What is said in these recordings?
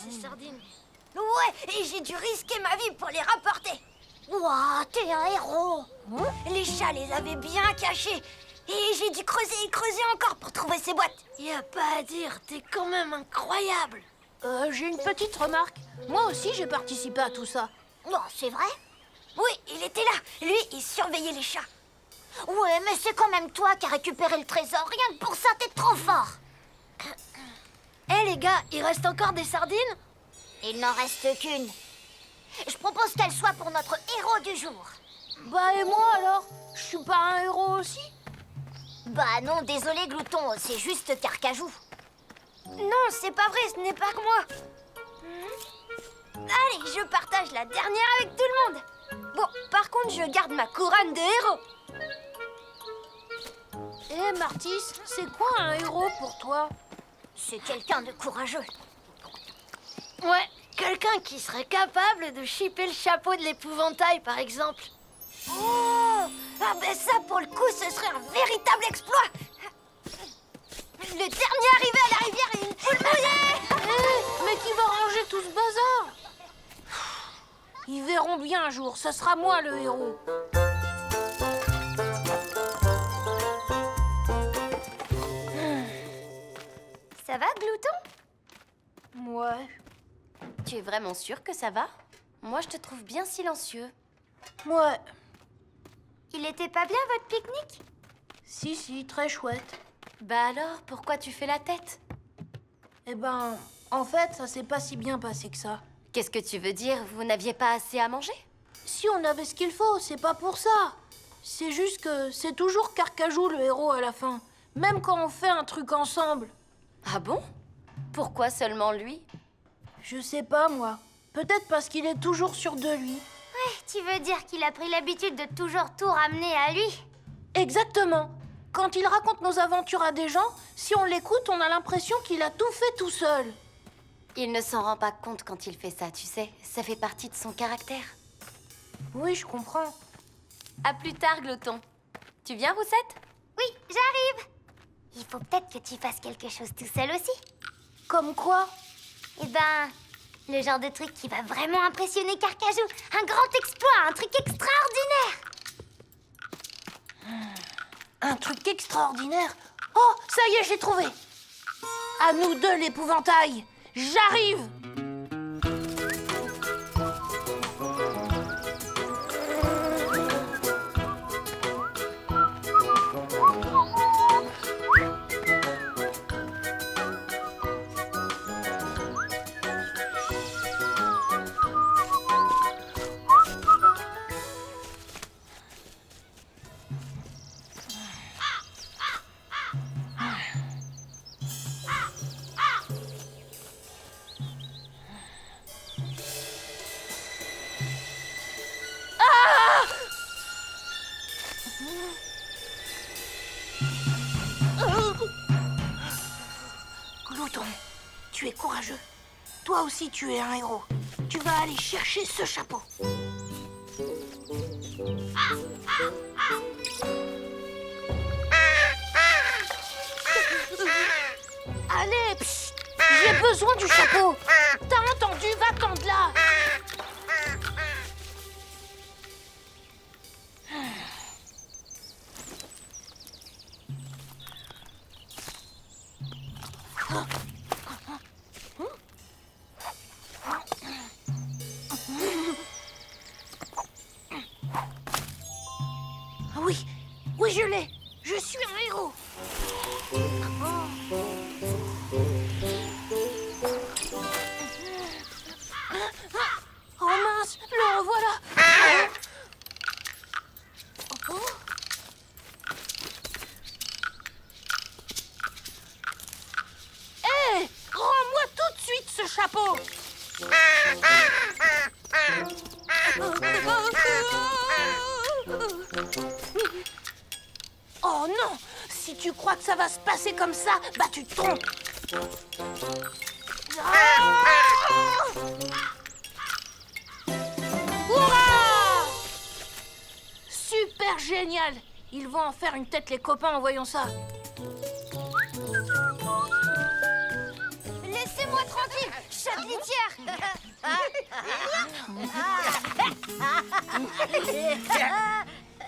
ces sardines. Ouais, et j'ai dû risquer ma vie pour les rapporter. Ouah, t'es un héros. Les chats les avaient bien cachés. Et j'ai dû creuser et creuser encore pour trouver ces boîtes. Y a pas à dire, t'es quand même incroyable. J'ai une petite remarque. Moi aussi, j'ai participé à tout ça. Non, c'est vrai? Oui, il était là. Lui, il surveillait les chats. Ouais, mais c'est quand même toi qui as récupéré le trésor. Rien que pour ça, t'es trop fort. Eh les gars, il reste encore des sardines? Il n'en reste qu'une. Je propose qu'elle soit pour notre héros du jour. Bah et moi alors? Je suis pas un héros aussi? Bah non, désolé Glouton, c'est juste Carcajou. Non, c'est pas vrai, ce n'est pas que moi. Allez, je partage la dernière avec tout le monde. Bon, par contre, je garde ma couronne de héros. Eh Martis, c'est quoi un héros pour toi? C'est quelqu'un de courageux. Ouais, quelqu'un qui serait capable de chipper le chapeau de l'épouvantail, par exemple. Oh! Ah ben ça, pour le coup, ce serait un véritable exploit. Le dernier arrivé à la rivière est une poule mouillée. Mais qui va ranger tout ce bazar? Ils verront bien un jour, ça sera moi le héros. Ça va, Glouton? Ouais. Tu es vraiment sûr que ça va? Moi, je te trouve bien silencieux. Ouais. Il était pas bien, votre pique-nique? Si, très chouette. Bah alors, pourquoi tu fais la tête? Eh ben, en fait, ça s'est pas si bien passé que ça. Qu'est-ce que tu veux dire? Vous n'aviez pas assez à manger? Si on avait ce qu'il faut, c'est pas pour ça. C'est juste que c'est toujours Carcajou le héros à la fin. Même quand on fait un truc ensemble. Ah bon? Pourquoi seulement lui? Je sais pas, moi. Peut-être parce qu'il est toujours sûr de lui. Tu veux dire qu'il a pris l'habitude de toujours tout ramener à lui? Exactement. Quand il raconte nos aventures à des gens, si on l'écoute, on a l'impression qu'il a tout fait tout seul. Il ne s'en rend pas compte quand il fait ça, tu sais. Ça fait partie de son caractère. Oui, je comprends. À plus tard, Glouton. Tu viens, Roussette? Oui, j'arrive. Il faut peut-être que tu fasses quelque chose tout seul aussi. Comme quoi? Eh ben, le genre de truc qui va vraiment impressionner Carcajou. Un grand exploit, un truc extraordinaire. Un truc extraordinaire. Oh, ça y est, j'ai trouvé. À nous deux, l'épouvantail. J'arrive. Glouton, tu es courageux. Toi aussi, tu es un héros. Tu vas aller chercher ce chapeau. Allez, psst, j'ai besoin du chapeau. T'as entendu? Va tendre là. Oui, je l'ai. Je suis un héros. Oh mince, le revoilà. Hé, rends-moi tout de suite ce chapeau. Oh non! Si tu crois que ça va se passer comme ça, bah tu te trompes! Hurrah! Super génial! Ils vont en faire une tête les copains en voyant ça. Laissez-moi tranquille. Chadli litière.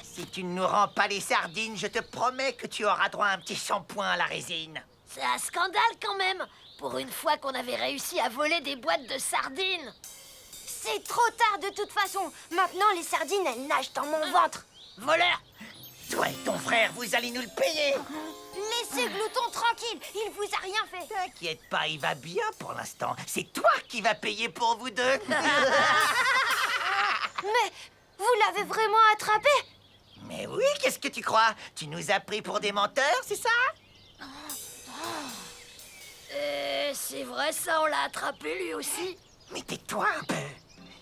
Si tu ne nous rends pas les sardines, je te promets que tu auras droit à un petit shampoing à la résine. C'est un scandale quand même. Pour une fois qu'on avait réussi à voler des boîtes de sardines. C'est trop tard de toute façon. Maintenant, les sardines, elles nagent dans mon ventre. Voleur! Toi et ton frère, vous allez nous le payer. Laissez Glouton tranquille, il vous a rien fait. T'inquiète pas, il va bien pour l'instant. C'est toi qui vas payer pour vous deux. Mais vous l'avez vraiment attrapé? Mais oui, qu'est-ce que tu crois? Tu nous as pris pour des menteurs, c'est ça? C'est vrai ça, on l'a attrapé lui aussi. Mais tais-toi un peu.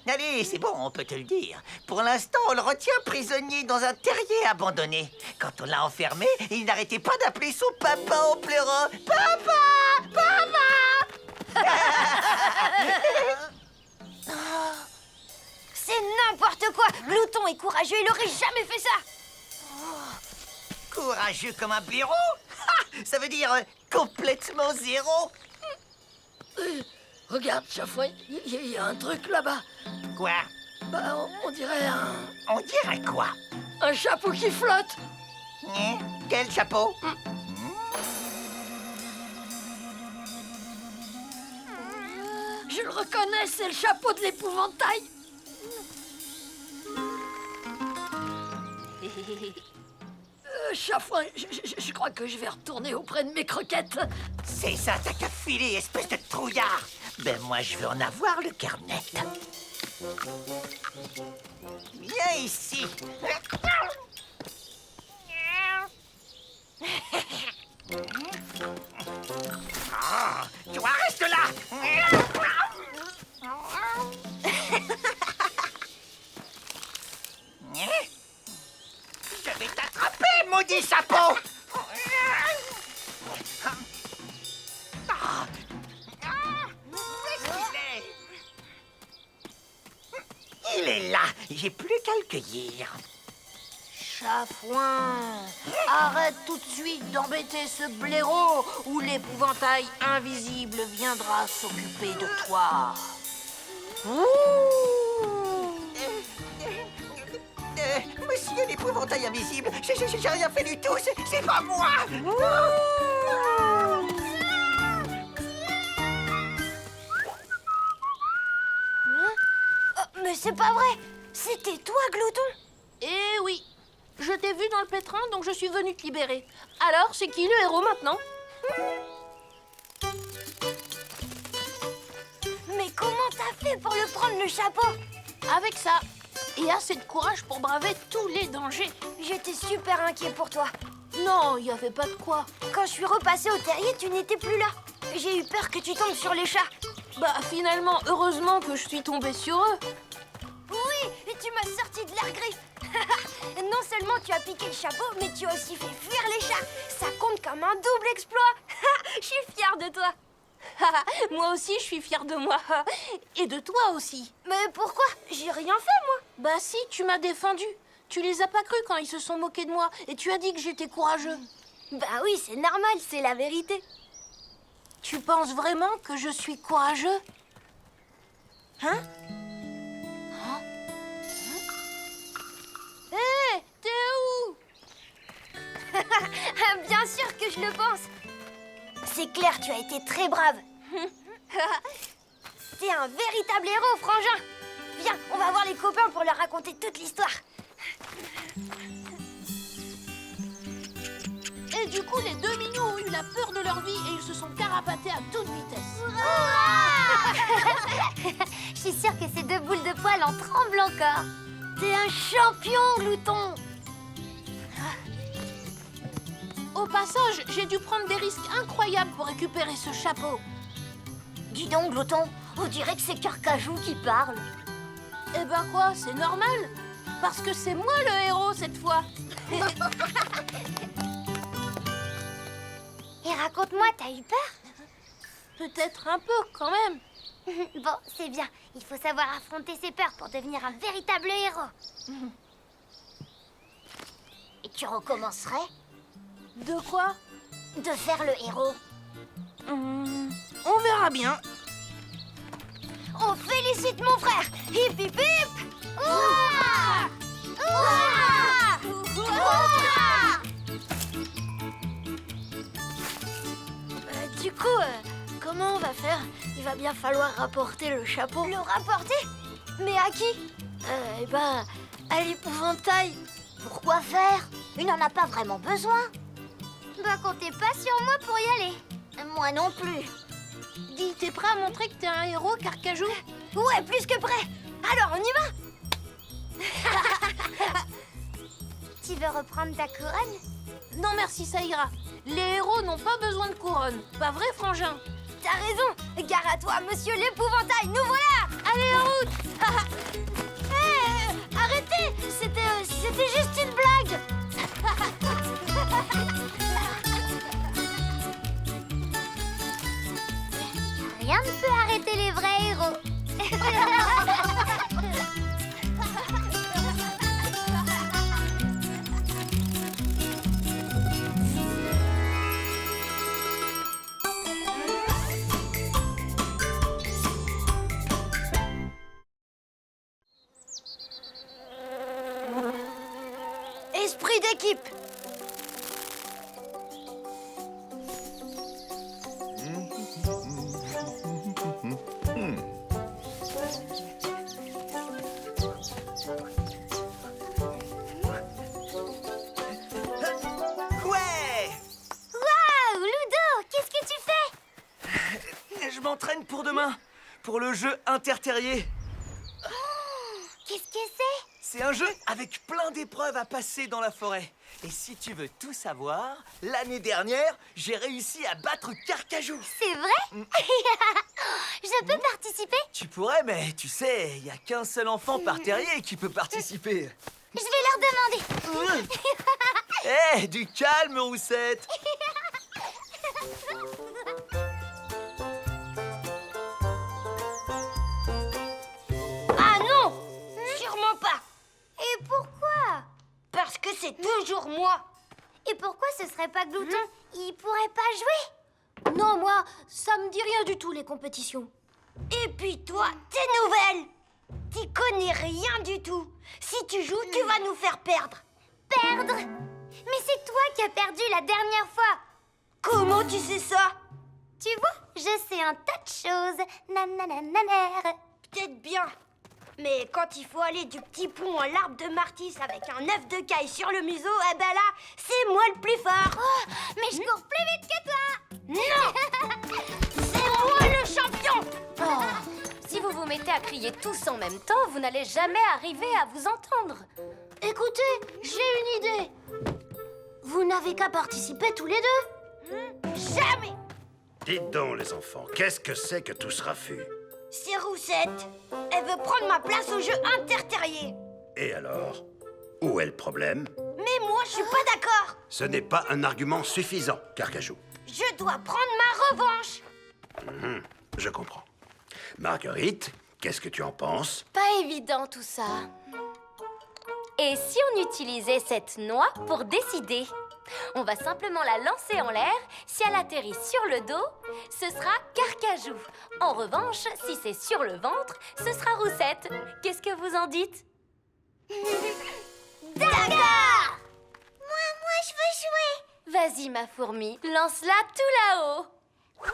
Allez, c'est bon, on peut te le dire. Pour l'instant, on le retient prisonnier dans un terrier abandonné. Quand on l'a enfermé, il n'arrêtait pas d'appeler son papa en pleurant. Papa! Papa! C'est n'importe quoi. Glouton est courageux, il aurait jamais fait ça. Courageux comme un blaireau? Ha! Ça veut dire complètement zéro. Regarde, Chafouin, il y a un truc là-bas. Quoi? Bah, on dirait On dirait quoi? un chapeau qui flotte. Hein? Quel chapeau? Je le reconnais, c'est le chapeau de l'épouvantail. Chafouin, je crois que je vais retourner auprès de mes croquettes. C'est ça, t'as qu'à filer, espèce de trouillard. Ben moi, je veux en avoir le cœur net. Viens ici. Ah, toi, reste là. Je vais t'attraper, maudit chapeau. Ah. Où est-ce qu'il est? Il est là. J'ai plus qu'à le cueillir. Chafouin, arrête tout de suite d'embêter ce blaireau ou l'épouvantail invisible viendra s'occuper de toi. Monsieur l'épouvantail invisible, j'ai rien fait du tout, c'est pas moi. Mais c'est pas vrai. C'était toi, Glouton. Eh oui, je t'ai vu dans le pétrin, donc je suis venue te libérer. Alors, c'est qui le héros maintenant? Mais comment t'as fait pour le prendre, le chapeau? Avec ça, et assez de courage pour braver tous les dangers. J'étais super inquiet pour toi. Non, il n'y avait pas de quoi. Quand je suis repassée au terrier, tu n'étais plus là. J'ai eu peur que tu tombes sur les chats. Bah finalement, heureusement que je suis tombée sur eux. Oui, et tu m'as sorti de l'air griffe. Non seulement tu as piqué le chapeau, mais tu as aussi fait fuir les chats. Ça compte comme un double exploit. Je suis fière de toi. Moi aussi, je suis fière de moi. Et de toi aussi. Mais pourquoi? J'ai rien fait, moi. Bah si, tu m'as défendu. Tu les as pas crus quand ils se sont moqués de moi. Et tu as dit que j'étais courageux. Bah oui, c'est normal, c'est la vérité. Tu penses vraiment que je suis courageux? Hein? Hé, t'es où? Bien sûr que je le pense. C'est clair, tu as été très brave. T'es un véritable héros, frangin. Viens, on va voir les copains pour leur raconter toute l'histoire. Et du coup, les deux mignons ont eu la peur de leur vie et ils se sont carapatés à toute vitesse. Je suis sûre que ces deux boules de poils en tremblent encore. T'es un champion, Glouton. Au passage, j'ai dû prendre des risques incroyables pour récupérer ce chapeau. Dis donc, Glouton, on dirait que c'est Carcajou qui parle. Eh ben quoi, c'est normal. Parce que c'est moi le héros cette fois. Et raconte-moi, t'as eu peur? Peut-être un peu quand même. Bon, c'est bien. Il faut savoir affronter ses peurs pour devenir un véritable héros. Et tu recommencerais De quoi? de faire le héros? On verra bien. félicite mon frère. Hip hip hip. Ouah! Ouah! Ouah! Du coup, comment on va faire? Il va bien falloir rapporter le chapeau. Le rapporter? Mais à qui? Eh ben, à l'épouvantail. Pourquoi faire? Il n'en a pas vraiment besoin. Bah, comptez pas sur moi pour y aller. Moi non plus. Dis, t'es prêt à montrer que t'es un héros, Carcajou? Ouais, plus que prêt. Alors, on y va? Tu veux reprendre ta couronne? Non merci, ça ira. Les héros n'ont pas besoin de couronne. Pas vrai, frangin? T'as raison. Gare à toi, monsieur l'épouvantail. Nous voilà. Allez, en route! Arrêtez! C'était juste une blague. Rien ne peut arrêter les vrais héros. Esprit d'équipe. Ouais! Waouh, Ludo, qu'est-ce que tu fais? Je m'entraîne pour demain, pour le jeu interterrier. Qu'est-ce que c'est? C'est un jeu avec plein d'épreuves à passer dans la forêt. Et si tu veux tout savoir, l'année dernière, j'ai réussi à battre Carcajou. C'est vrai? Je peux participer? Tu pourrais, mais tu sais, il n'y a qu'un seul enfant par terrier qui peut participer. Je vais leur demander. Eh, du calme, Roussette. Ah non! Sûrement pas. Et pourquoi? Parce que c'est toujours moi. Et pourquoi ce serait pas Glouton? Il pourrait pas jouer? Non, moi, ça me dit rien du tout, les compétitions. Et puis toi, t'es nouvelle. T'y connais rien du tout. Si tu joues, tu vas nous faire perdre. Perdre? Mais c'est toi qui as perdu la dernière fois. Comment tu sais ça? Tu vois, je sais un tas de choses. Nananananer. Peut-être bien. Mais quand il faut aller du petit pont à l'arbre de Martis avec un œuf de caille sur le museau, eh ben là, c'est moi le plus fort. Oh, mais je cours plus vite que toi. Non! C'est moi le champion! Oh, si vous vous mettez à crier tous en même temps, vous n'allez jamais arriver à vous entendre. Écoutez, j'ai une idée. Vous n'avez qu'à participer tous les deux. Jamais! Dites donc, les enfants, qu'est-ce que c'est que tout ce raffut? C'est Roussette. Elle veut prendre ma place au jeu interterrier. Et alors? Où est le problème? Mais moi, je suis pas d'accord. Ce n'est pas un argument suffisant, Carcajou. Je dois prendre ma revanche. Je comprends. Marguerite, qu'est-ce que tu en penses? Pas évident tout ça. Et si on utilisait cette noix pour décider? On va simplement la lancer en l'air. Si elle atterrit sur le dos, ce sera Carcajou. En revanche, si c'est sur le ventre, ce sera Roussette. Qu'est-ce que vous en dites? D'accord. Moi, je veux jouer. Vas-y, ma fourmi, lance-la tout là-haut. Oui.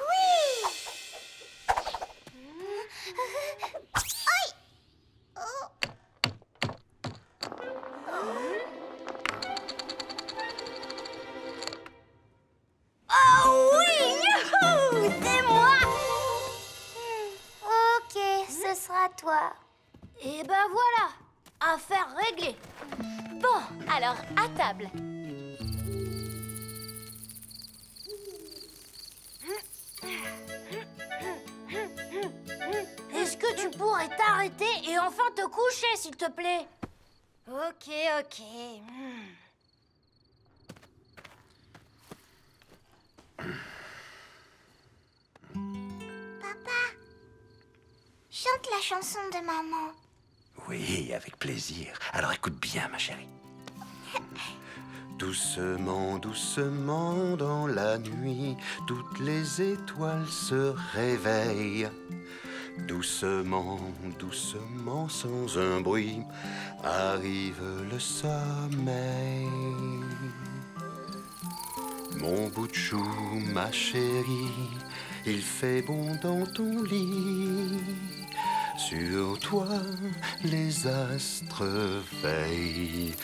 Oh oui! Youhou! C'est moi! Ok, ce sera toi. Et ben voilà, affaire réglée. Bon, alors, à table. Est-ce que tu pourrais t'arrêter et enfin te coucher, s'il te plaît? Ok, ok. Chante la chanson de maman. Oui, avec plaisir. Alors écoute bien, ma chérie. Doucement, doucement dans la nuit, toutes les étoiles se réveillent. Doucement, doucement, sans un bruit, arrive le sommeil. Mon bout de chou, ma chérie, il fait bon dans ton lit. Sur toi, les astres veillent.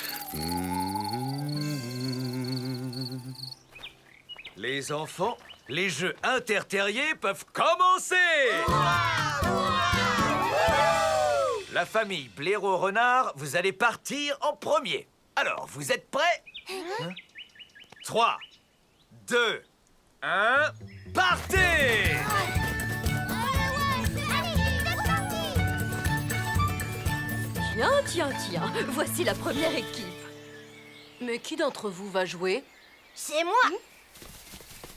Les enfants, les jeux interterriers peuvent commencer. La famille Blaireau-Renard, vous allez partir en premier. Alors, vous êtes prêts? 3, 2, 1, partez! Tiens, voici la première équipe. Mais qui d'entre vous va jouer? C'est moi.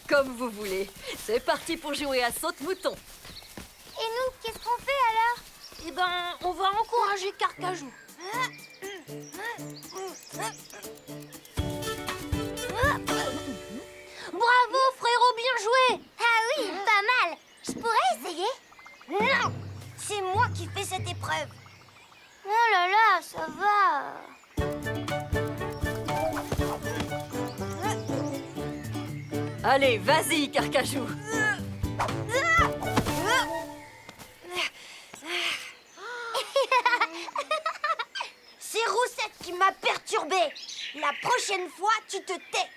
Comme vous voulez. C'est parti pour jouer à saute-mouton. Et nous, qu'est-ce qu'on fait alors? Eh ben, on va encourager Carcajou. Bravo, frérot, bien joué! Ah oui, pas mal. Je pourrais essayer? Non, c'est moi qui fais cette épreuve. Oh là là, ça va. Allez, vas-y, Carcajou. C'est Roussette qui m'a perturbée. La prochaine fois, tu te tais.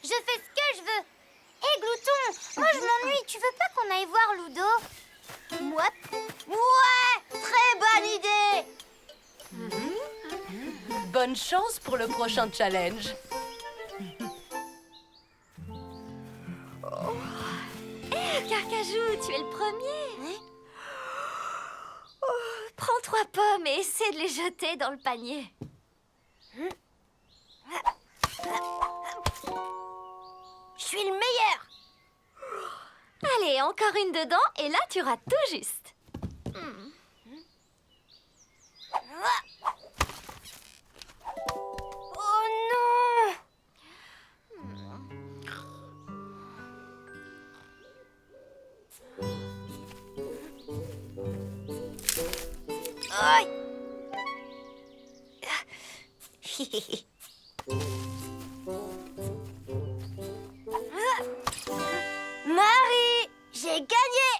Je fais ce que je veux. Hé, Glouton, moi je m'ennuie. Tu veux pas qu'on aille voir Ludo? Moi? Ouais, très bonne idée. Bonne chance pour le prochain challenge. Carcajou, tu es le premier. Oh, prends 3 pommes et essaie de les jeter dans le panier. Je suis le meilleur. Allez, encore une dedans et là tu rates tout juste. Oh non. Aïe. Marie, j'ai gagné.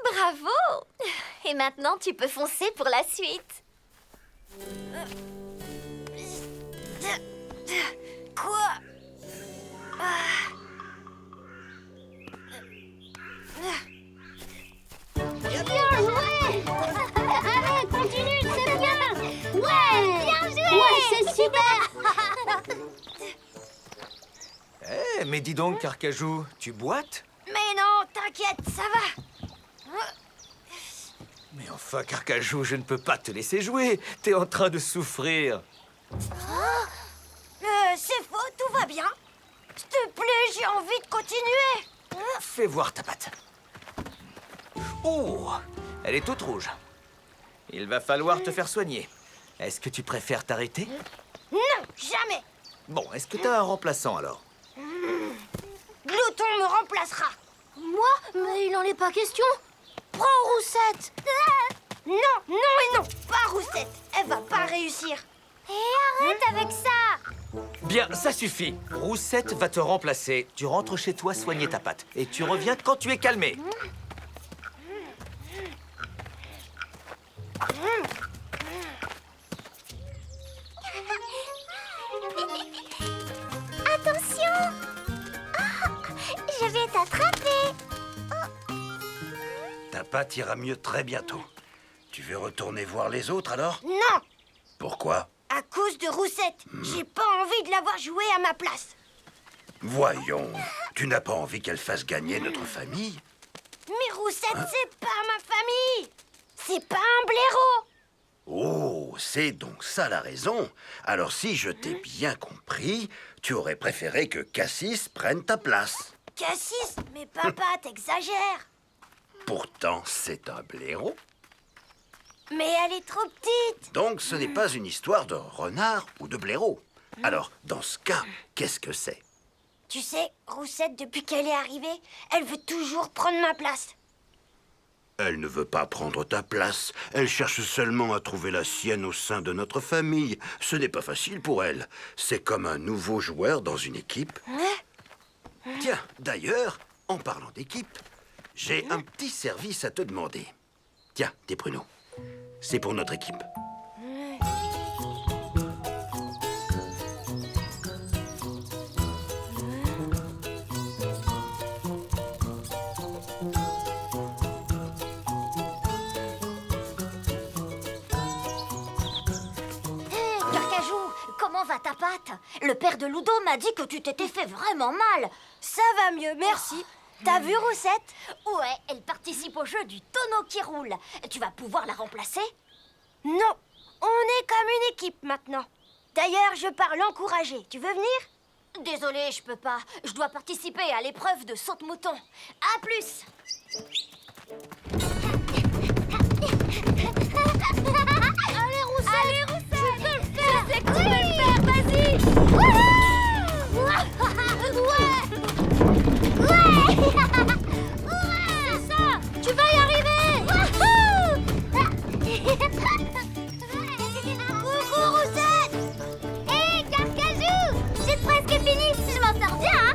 Bravo! Et maintenant tu peux foncer pour la suite. Quoi? Bien joué. Allez, continue, c'est bien. Ouais, bien joué. Ouais, c'est super. Eh, mais dis donc, Carcajou, tu boites? Mais non, t'inquiète, ça va. Mais enfin, Carcajou, je ne peux pas te laisser jouer. T'es en train de souffrir. C'est faux, tout va bien. S'il te plaît, j'ai envie de continuer. Fais voir ta patte. Oh, elle est toute rouge. Il va falloir te faire soigner. Est-ce que tu préfères t'arrêter? Non, jamais. Bon, est-ce que t'as un remplaçant alors? Glouton me remplacera. Moi? Mais il en est pas question. Prends Roussette. Non, non et non, pas Roussette. Elle va pas réussir. Et arrête avec ça. Bien, ça suffit. Roussette va te remplacer. Tu rentres chez toi soigner ta patte. Et tu reviens quand tu es calmé. Attention. Je vais t'attraper. Ta patte ira mieux très bientôt. Tu veux retourner voir les autres alors? Non, Pourquoi? à cause de Roussette. J'ai pas envie de la voir jouer à ma place. Voyons, tu n'as pas envie qu'elle fasse gagner notre famille? Mais Roussette, c'est pas ma famille. C'est pas un blaireau. Oh, c'est donc ça la raison. Alors si je t'ai bien compris, tu aurais préféré que Cassis prenne ta place. Cassis, mais papa, t'exagères. Pourtant, c'est un blaireau. Mais elle est trop petite. Donc ce n'est pas une histoire de renard ou de blaireau. Alors, dans ce cas, qu'est-ce que c'est? Tu sais, Roussette, depuis qu'elle est arrivée, elle veut toujours prendre ma place. Elle ne veut pas prendre ta place. Elle cherche seulement à trouver la sienne au sein de notre famille. Ce n'est pas facile pour elle. C'est comme un nouveau joueur dans une équipe. Tiens, d'ailleurs, en parlant d'équipe, j'ai un petit service à te demander. Tiens, des pruneaux. C'est pour notre équipe. Hé, Carcajou, comment va ta patte? Le père de Ludo m'a dit que tu t'étais fait vraiment mal. Ça va mieux, merci. T'as vu Roussette? Ouais, elle participe au jeu du tonneau qui roule. Tu vas pouvoir la remplacer? Non, on est comme une équipe maintenant. D'ailleurs, je pars l'encourager. Tu veux venir? Désolée, je peux pas. Je dois participer à l'épreuve de saute-mouton. À plus. Allez, Roussette! Tu peux le faire! Je sais que tu peux le faire, vas-y! C'est ça! Tu vas y arriver! Coucou, Roussette! Hé, Carcajou! C'est presque fini! Je m'en sors bien, hein?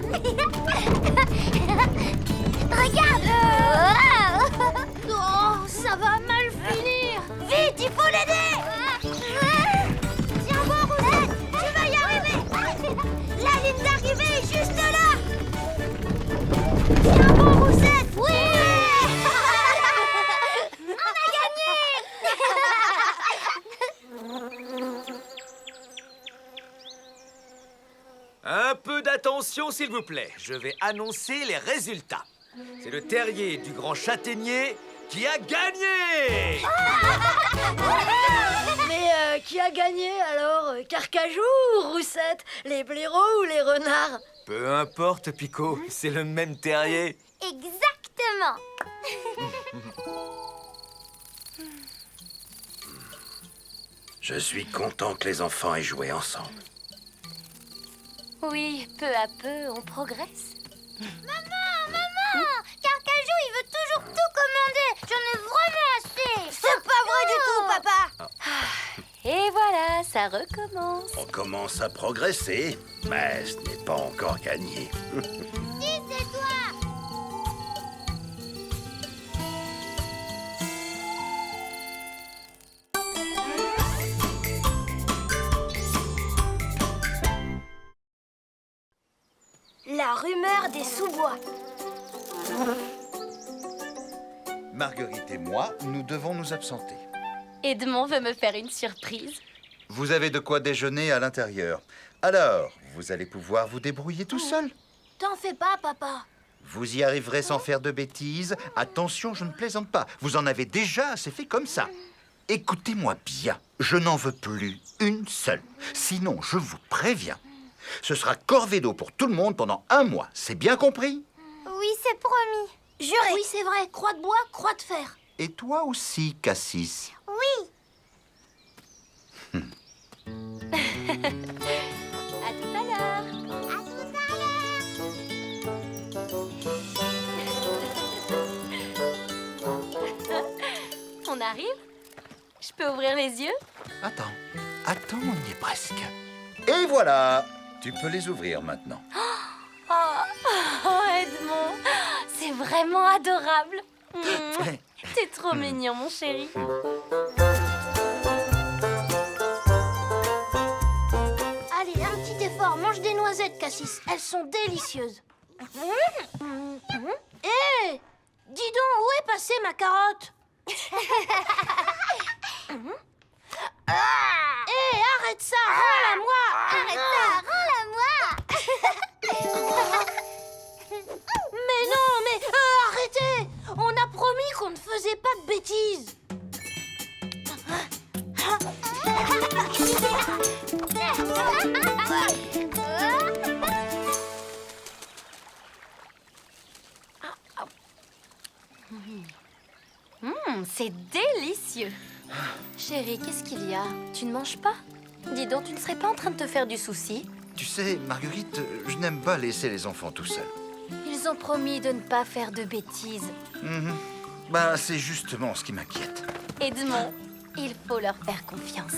Regarde! Oh, ça va mal finir! Vite, il faut l'aider! Tiens bon, Roussette! Tu vas y arriver! La ligne d'arrivée est juste là! Tiens bon, Roussette! Oui! On a gagné! Un peu d'attention, s'il vous plaît. Je vais annoncer les résultats. C'est le terrier du grand châtaignier qui a gagné! Mais qui a gagné alors? Carcajou ou Roussette? Les blaireaux ou les renards? Peu importe, Pico, c'est le même terrier. Exactement! Je suis content que les enfants aient joué ensemble. Oui, peu à peu, on progresse. Maman! Carcajou, il veut toujours tout commander! J'en ai vraiment assez! C'est pas vrai du tout, papa. Et voilà, ça recommence. On commence à progresser, mais ce n'est pas encore gagné. Si, c'est toi! La rumeur des sous-bois. Marguerite et moi, nous devons nous absenter. Edmond veut me faire une surprise. Vous avez de quoi déjeuner à l'intérieur. Alors, vous allez pouvoir vous débrouiller tout seul. T'en fais pas, papa. Vous y arriverez sans faire de bêtises. Attention, je ne plaisante pas. Vous en avez déjà assez fait comme ça. Écoutez-moi bien, je n'en veux plus une seule. Sinon, je vous préviens, ce sera corvée d'eau pour tout le monde pendant 1 mois. C'est bien compris? Oui, c'est promis. Juré. Oui, c'est vrai. Croix de bois, croix de fer. Et toi aussi, Cassis. Oui. À tout à l'heure. À tout à l'heure. On arrive? Je peux ouvrir les yeux? Attends, on y est presque. Et voilà, tu peux les ouvrir maintenant. Oh, Edmond, c'est vraiment adorable. T'es trop mignon, mon chéri. Allez, un petit effort. Mange des noisettes, Cassis. Elles sont délicieuses. Hé, dis donc, où est passée ma carotte? Hé, arrête ça, rends-la moi. Arrête ça, rends-la-moi. Mais non, mais arrêtez. On a promis qu'on ne faisait pas de bêtises. C'est délicieux. Chérie, qu'est-ce qu'il y a? Tu ne manges pas? Dis donc, tu ne serais pas en train de te faire du souci? Tu sais, Marguerite, je n'aime pas laisser les enfants tout seuls. Ils ont promis de ne pas faire de bêtises. Bah, c'est justement ce qui m'inquiète. Edmond, il faut leur faire confiance.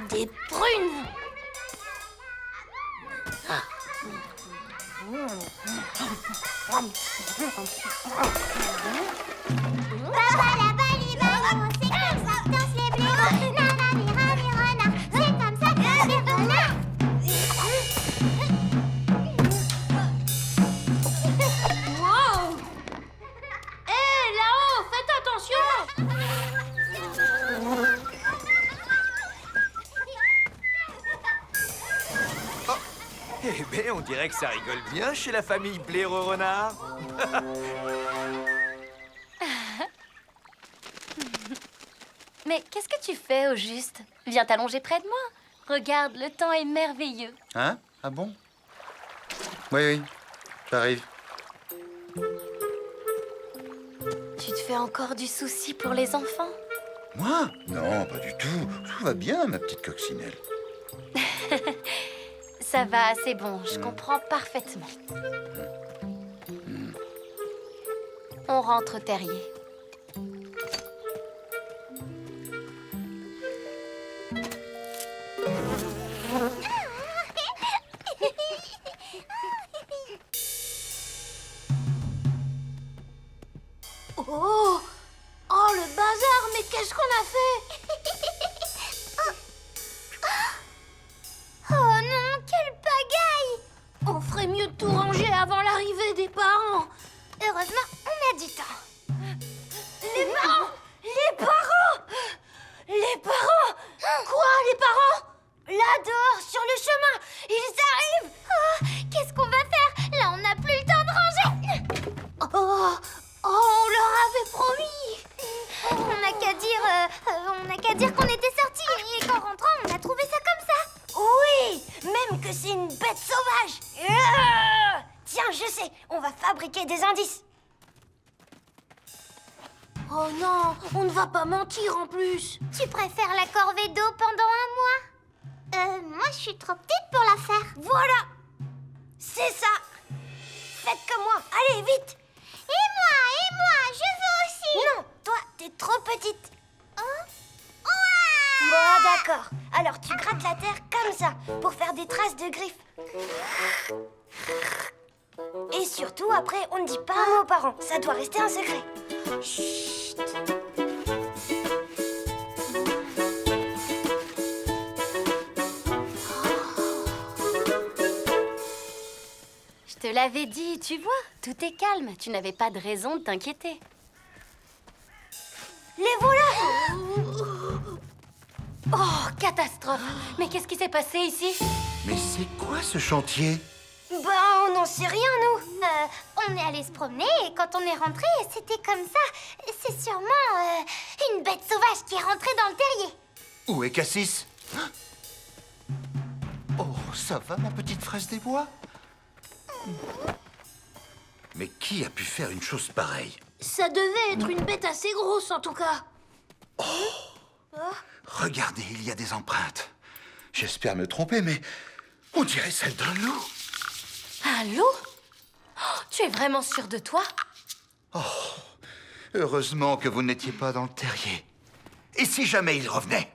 Des prunes. Wow! Hé, là-haut, faites attention! Eh ben, on dirait que ça rigole bien chez la famille Blaireau-Renard. Mais qu'est-ce que tu fais au juste? Viens t'allonger près de moi. Regarde, le temps est merveilleux. Hein? Ah bon? Oui, oui, j'arrive. Tu te fais encore du souci pour les enfants? Moi? Non, pas du tout. Tout va bien, ma petite coccinelle. Ça va, c'est bon, je comprends parfaitement. On rentre au terrier. Oh! Oh, le bazar, mais qu'est-ce qu'on a fait? Oh non, quelle pagaille! On ferait mieux de tout ranger avant l'arrivée des parents. Heureusement, on a du temps. Les parents! Les parents! Les parents! Quoi, les parents? Là, dehors, sur le chemin, ils arrivent! Oh, qu'est-ce qu'on va faire? Là, on n'a plus le temps de ranger! Oh, on leur avait promis. On n'a qu'à dire qu'on était sortis et qu'en rentrant, on a trouvé ça comme ça! Oui, même que c'est une bête sauvage. Tiens, je sais, on va fabriquer des indices. Oh non, on ne va pas mentir en plus. Tu préfères la corvée d'eau pendant un mois? Moi, je suis trop petite pour la faire. Voilà, c'est ça. Faites comme moi, allez, vite. Et moi, je veux aussi! Non, toi, t'es trop petite. Oh. Bon, d'accord. Alors, tu grattes la terre comme ça, pour faire des traces de griffes. Et surtout, après, on ne dit pas un mot aux parents. Ça doit rester un secret. Chut. Je te l'avais dit, tu vois, tout est calme. Tu n'avais pas de raison de t'inquiéter. Les voilà. Oh, catastrophe! Mais qu'est-ce qui s'est passé ici? Mais c'est quoi ce chantier? Ben, on n'en sait rien, nous. On est allé se promener et quand on est rentré, c'était comme ça. C'est sûrement une bête sauvage qui est rentrée dans le terrier. Où est Cassis? Oh, ça va, ma petite fraise des bois? Mais qui a pu faire une chose pareille? Ça devait être une bête assez grosse en tout cas. Regardez, il y a des empreintes. J'espère me tromper, mais on dirait celle d'un loup. Un loup? Oh, tu es vraiment sûr de toi? Heureusement que vous n'étiez pas dans le terrier. Et si jamais il revenait?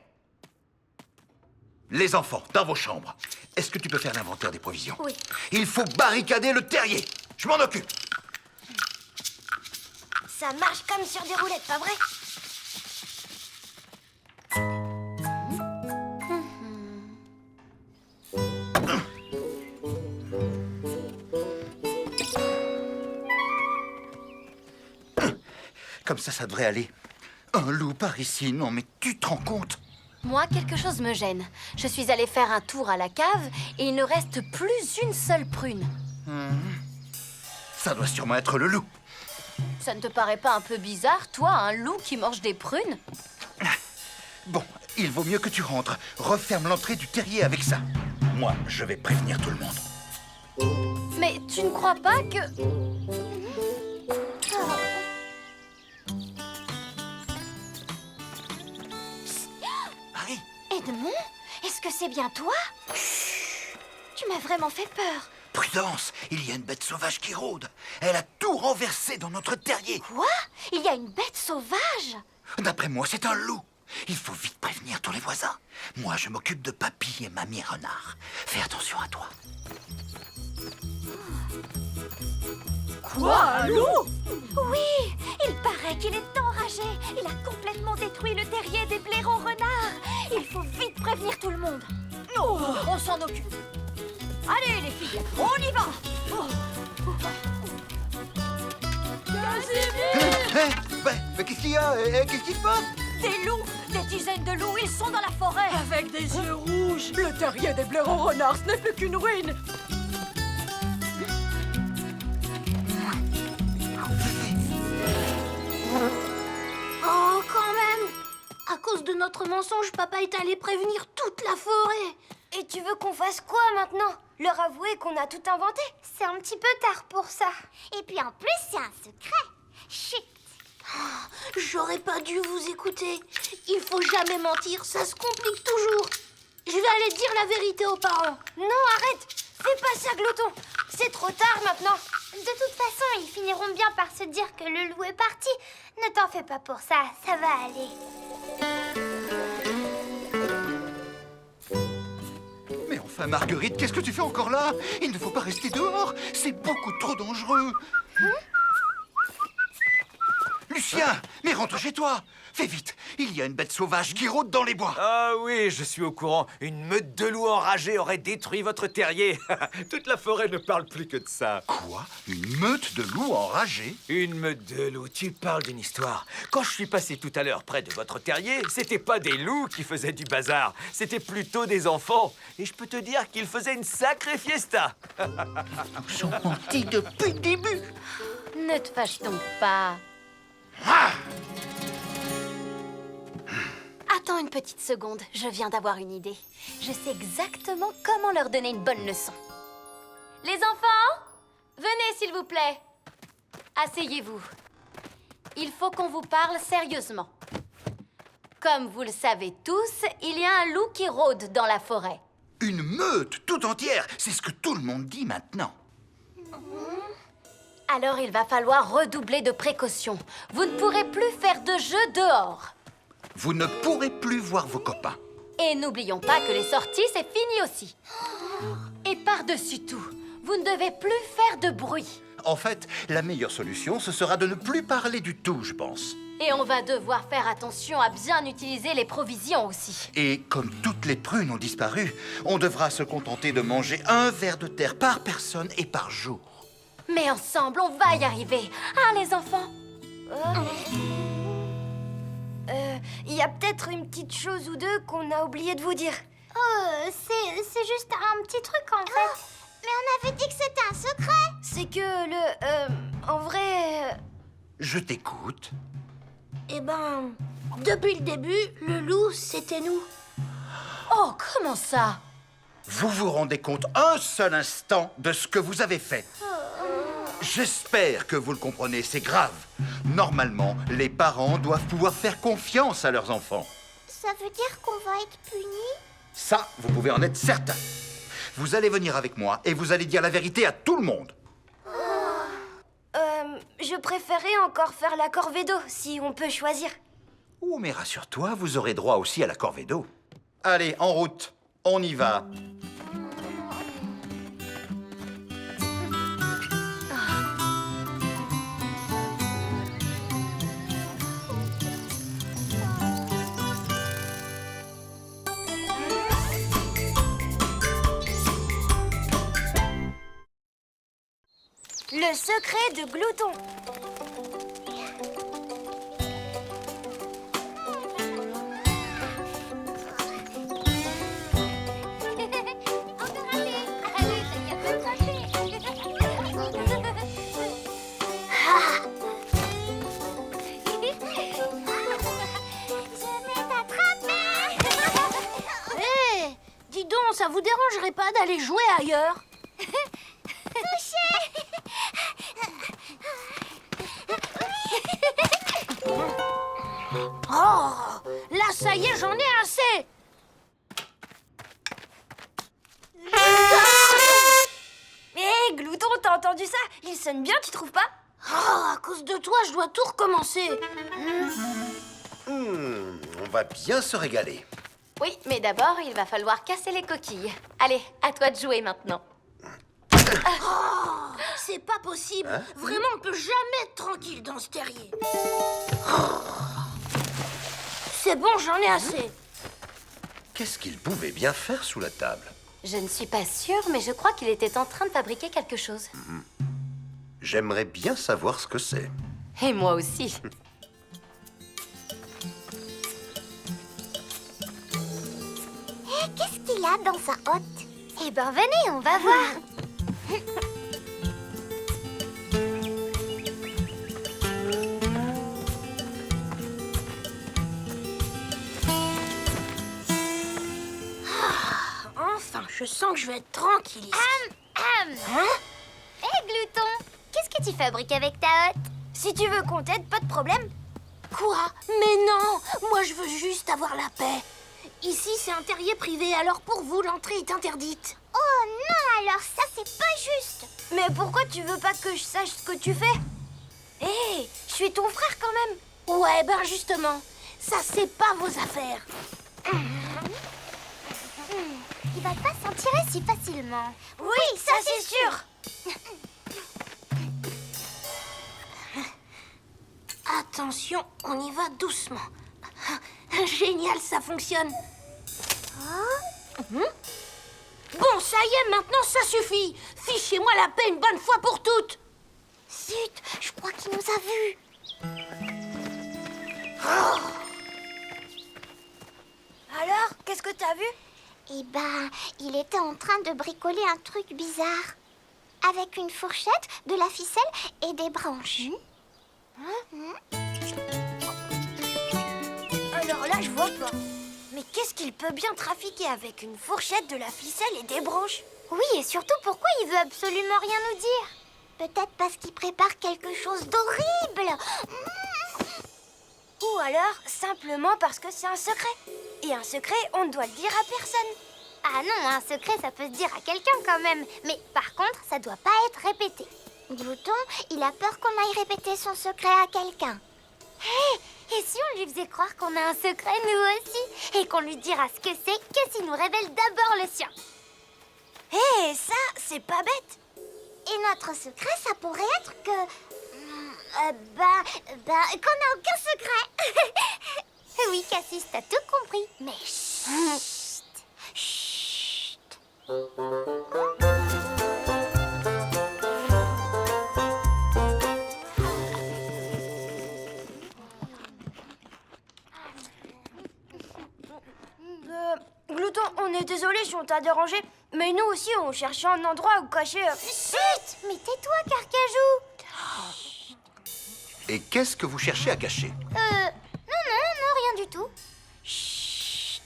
Les enfants, dans vos chambres, est-ce que tu peux faire l'inventaire des provisions? Oui. Il faut barricader le terrier. Je m'en occupe. Ça marche comme sur des roulettes, pas vrai? Comme ça devrait aller. Un loup par ici, non mais tu te rends compte? Moi, quelque chose me gêne. Je suis allée faire un tour à la cave et il ne reste plus une seule prune. Ça doit sûrement être le loup. Ça ne te paraît pas un peu bizarre, toi, un loup qui mange des prunes? Bon, il vaut mieux que tu rentres. Referme l'entrée du terrier avec ça. Moi, je vais prévenir tout le monde. Tu ne crois pas que... Marie, Edmond, est-ce que c'est bien toi? Tu m'as vraiment fait peur. Prudence, il y a une bête sauvage qui rôde. Elle a tout renversé dans notre terrier. Quoi? Il y a une bête sauvage? D'après moi, c'est un loup. Il faut vite prévenir tous les voisins. Moi, je m'occupe de Papy et Mamie Renard. Fais attention à toi. Quoi, un loup? Oui, il paraît qu'il est enragé. Il a complètement détruit le terrier des blaireaux renards. Il faut vite prévenir tout le monde. Non, on s'en occupe. Allez, les filles, on y va. Mais qu'est-ce qu'il y a? Qu'est-ce qui se passe? Des loups, des dizaines de loups, ils sont dans la forêt. Avec des yeux rouges. Le terrier des blaireaux renards, ce n'est plus qu'une ruine. Oh, quand même! À cause de notre mensonge, papa est allé prévenir toute la forêt. Et tu veux qu'on fasse quoi maintenant? Leur avouer qu'on a tout inventé? C'est un petit peu tard pour ça. Et puis en plus, c'est un secret. Chut. J'aurais pas dû vous écouter. Il faut jamais mentir, ça se complique toujours. Je vais aller dire la vérité aux parents. Non, arrête! Fais pas ça, Glouton! C'est trop tard maintenant. De toute façon, ils finiront bien par se dire que le loup est parti. Ne t'en fais pas pour ça, ça va aller. Mais enfin, Marguerite, qu'est-ce que tu fais encore là? Il ne faut pas rester dehors. C'est beaucoup trop dangereux. Lucien, mais rentre chez toi. Fais vite, il y a une bête sauvage qui rôde dans les bois. ah oui, je suis au courant. Une meute de loups enragés aurait détruit votre terrier. Toute la forêt ne parle plus que de ça. Quoi? Une meute de loups enragés? Une meute de loups, tu parles d'une histoire. Quand je suis passé tout à l'heure près de votre terrier, c'était pas des loups qui faisaient du bazar, c'était plutôt des enfants. Et je peux te dire qu'ils faisaient une sacrée fiesta. Ils ont menti depuis le début. Ne te fâche donc pas. Attends une petite seconde, je viens d'avoir une idée. Je sais exactement comment leur donner une bonne leçon. Les enfants, venez s'il vous plaît. Asseyez-vous. Il faut qu'on vous parle sérieusement. Comme vous le savez tous, il y a un loup qui rôde dans la forêt. Une meute tout entière, c'est ce que tout le monde dit maintenant. Alors il va falloir redoubler de précautions. Vous ne pourrez plus faire de jeu dehors. Vous ne pourrez plus voir vos copains. Et n'oublions pas que les sorties, c'est fini aussi. Et par-dessus tout, vous ne devez plus faire de bruit. En fait, la meilleure solution, ce sera de ne plus parler du tout, je pense. Et on va devoir faire attention à bien utiliser les provisions aussi. Et comme toutes les prunes ont disparu, on devra se contenter de manger un ver de terre par personne et par jour. Mais ensemble, on va y arriver. Ah, les enfants? Il y a peut-être une petite chose ou deux qu'on a oublié de vous dire. C'est juste un petit truc en fait. Mais on avait dit que c'était un secret. C'est que en vrai... Je t'écoute. Eh ben, depuis le début, le loup, c'était nous. Oh, comment ça? Vous vous rendez compte un seul instant de ce que vous avez fait? J'espère que vous le comprenez, c'est grave. Normalement, les parents doivent pouvoir faire confiance à leurs enfants. Ça veut dire qu'on va être punis? Ça, vous pouvez en être certain. Vous allez venir avec moi et vous allez dire la vérité à tout le monde. Je préférais encore faire la corvée d'eau, si on peut choisir. Oh, mais rassure-toi, vous aurez droit aussi à la corvée d'eau. Allez, en route, on y va. Le secret de Glouton. Encore allez. Allez, t'as qu'à te cracher. Je vais t'attraper. Hé, dis donc, ça vous dérangerait pas d'aller jouer ailleurs? Touché. ça y est, j'en ai assez. Hé, Glouton, t'as entendu ça? Il sonne bien, tu trouves pas? Oh, à cause de toi, je dois tout recommencer. On va bien se régaler. Oui, mais d'abord, il va falloir casser les coquilles. Allez, à toi de jouer maintenant. C'est pas possible. Vraiment, on peut jamais être tranquille dans ce terrier. Oh. C'est bon, j'en ai assez. Qu'est-ce qu'il pouvait bien faire sous la table? Je ne suis pas sûre, mais je crois qu'il était en train de fabriquer quelque chose. J'aimerais bien savoir ce que c'est. Et moi aussi. Qu'est-ce qu'il a dans sa hotte? Eh ben, venez, on va voir. Enfin, je sens que je vais être tranquille ici. Hé, Glouton, qu'est-ce que tu fabriques avec ta hotte? Si tu veux qu'on t'aide, pas de problème. Quoi? Mais non! Moi, je veux juste avoir la paix. Ici, c'est un terrier privé, alors pour vous, l'entrée est interdite. Oh non, alors ça, c'est pas juste. Mais pourquoi tu veux pas que je sache ce que tu fais? Hé, je suis ton frère quand même. Ouais, ben justement, ça, c'est pas vos affaires. Il va pas s'en tirer si facilement. Oui, ça c'est sûr. Attention, on y va doucement. Génial, ça fonctionne. Bon, ça y est, maintenant ça suffit. Fichez-moi la paix une bonne fois pour toutes. Zut, je crois qu'il nous a vus. Alors, qu'est-ce que t'as vu? Eh ben, il était en train de bricoler un truc bizarre. Avec une fourchette, de la ficelle et des branches. Alors là, je vois pas. Mais qu'est-ce qu'il peut bien trafiquer avec une fourchette, de la ficelle et des branches? Oui, et surtout, pourquoi il veut absolument rien nous dire? Peut-être parce qu'il prépare quelque chose d'horrible. Ou alors, simplement parce que c'est un secret. Et un secret, on ne doit le dire à personne. Ah non, un secret, ça peut se dire à quelqu'un quand même. Mais par contre, ça doit pas être répété. Glouton, il a peur qu'on aille répéter son secret à quelqu'un. Hé, et si on lui faisait croire qu'on a un secret, nous aussi, et qu'on lui dira ce que c'est, que s'il nous révèle d'abord le sien? Hé, ça, c'est pas bête. Et notre secret, ça pourrait être que... qu'on n'a aucun secret. Oui, Cassis, t'as tout compris. Mais chut. Chut. Glouton, on est désolé si on t'a dérangé, mais nous aussi, on cherchait un endroit où cacher... Chut. Mais tais-toi, Carcajou. Et qu'est-ce que vous cherchez à cacher? Non, rien du tout. Chut.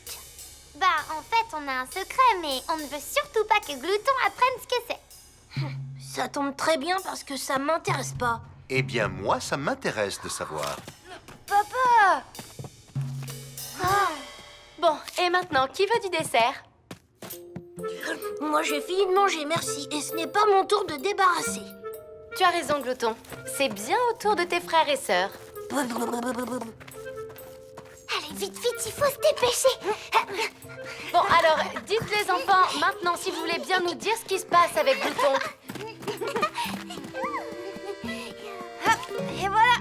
Bah, en fait, on a un secret, mais on ne veut surtout pas que Glouton apprenne ce que c'est. Ça tombe très bien parce que ça m'intéresse pas. Eh bien, moi, ça m'intéresse de savoir. Papa! Bon, et maintenant, qui veut du dessert? Moi, j'ai fini de manger, merci. Et ce n'est pas mon tour de débarrasser. Tu as raison, Glouton. C'est bien au tour de tes frères et sœurs. Allez, vite, il faut se dépêcher. Bon, alors, dites les enfants, maintenant, si vous voulez bien nous dire ce qui se passe avec Glouton. Et voilà.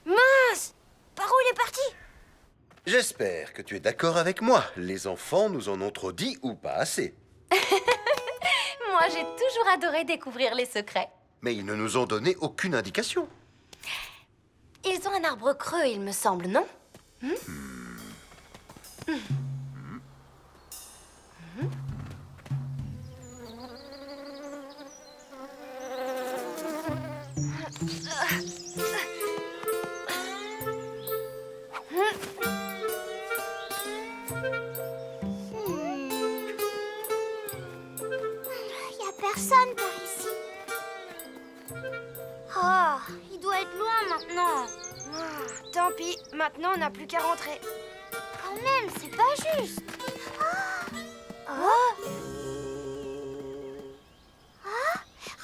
Mince! Par où il est parti? J'espère que tu es d'accord avec moi. Les enfants nous en ont trop dit ou pas assez. Moi, j'ai toujours adoré découvrir les secrets. Mais ils ne nous ont donné aucune indication. Ils ont un arbre creux, il me semble, non? Il n'y a personne par ici. Oh, il doit être loin maintenant. Tant pis, maintenant on n'a plus qu'à rentrer. Quand même, c'est pas juste. Oh.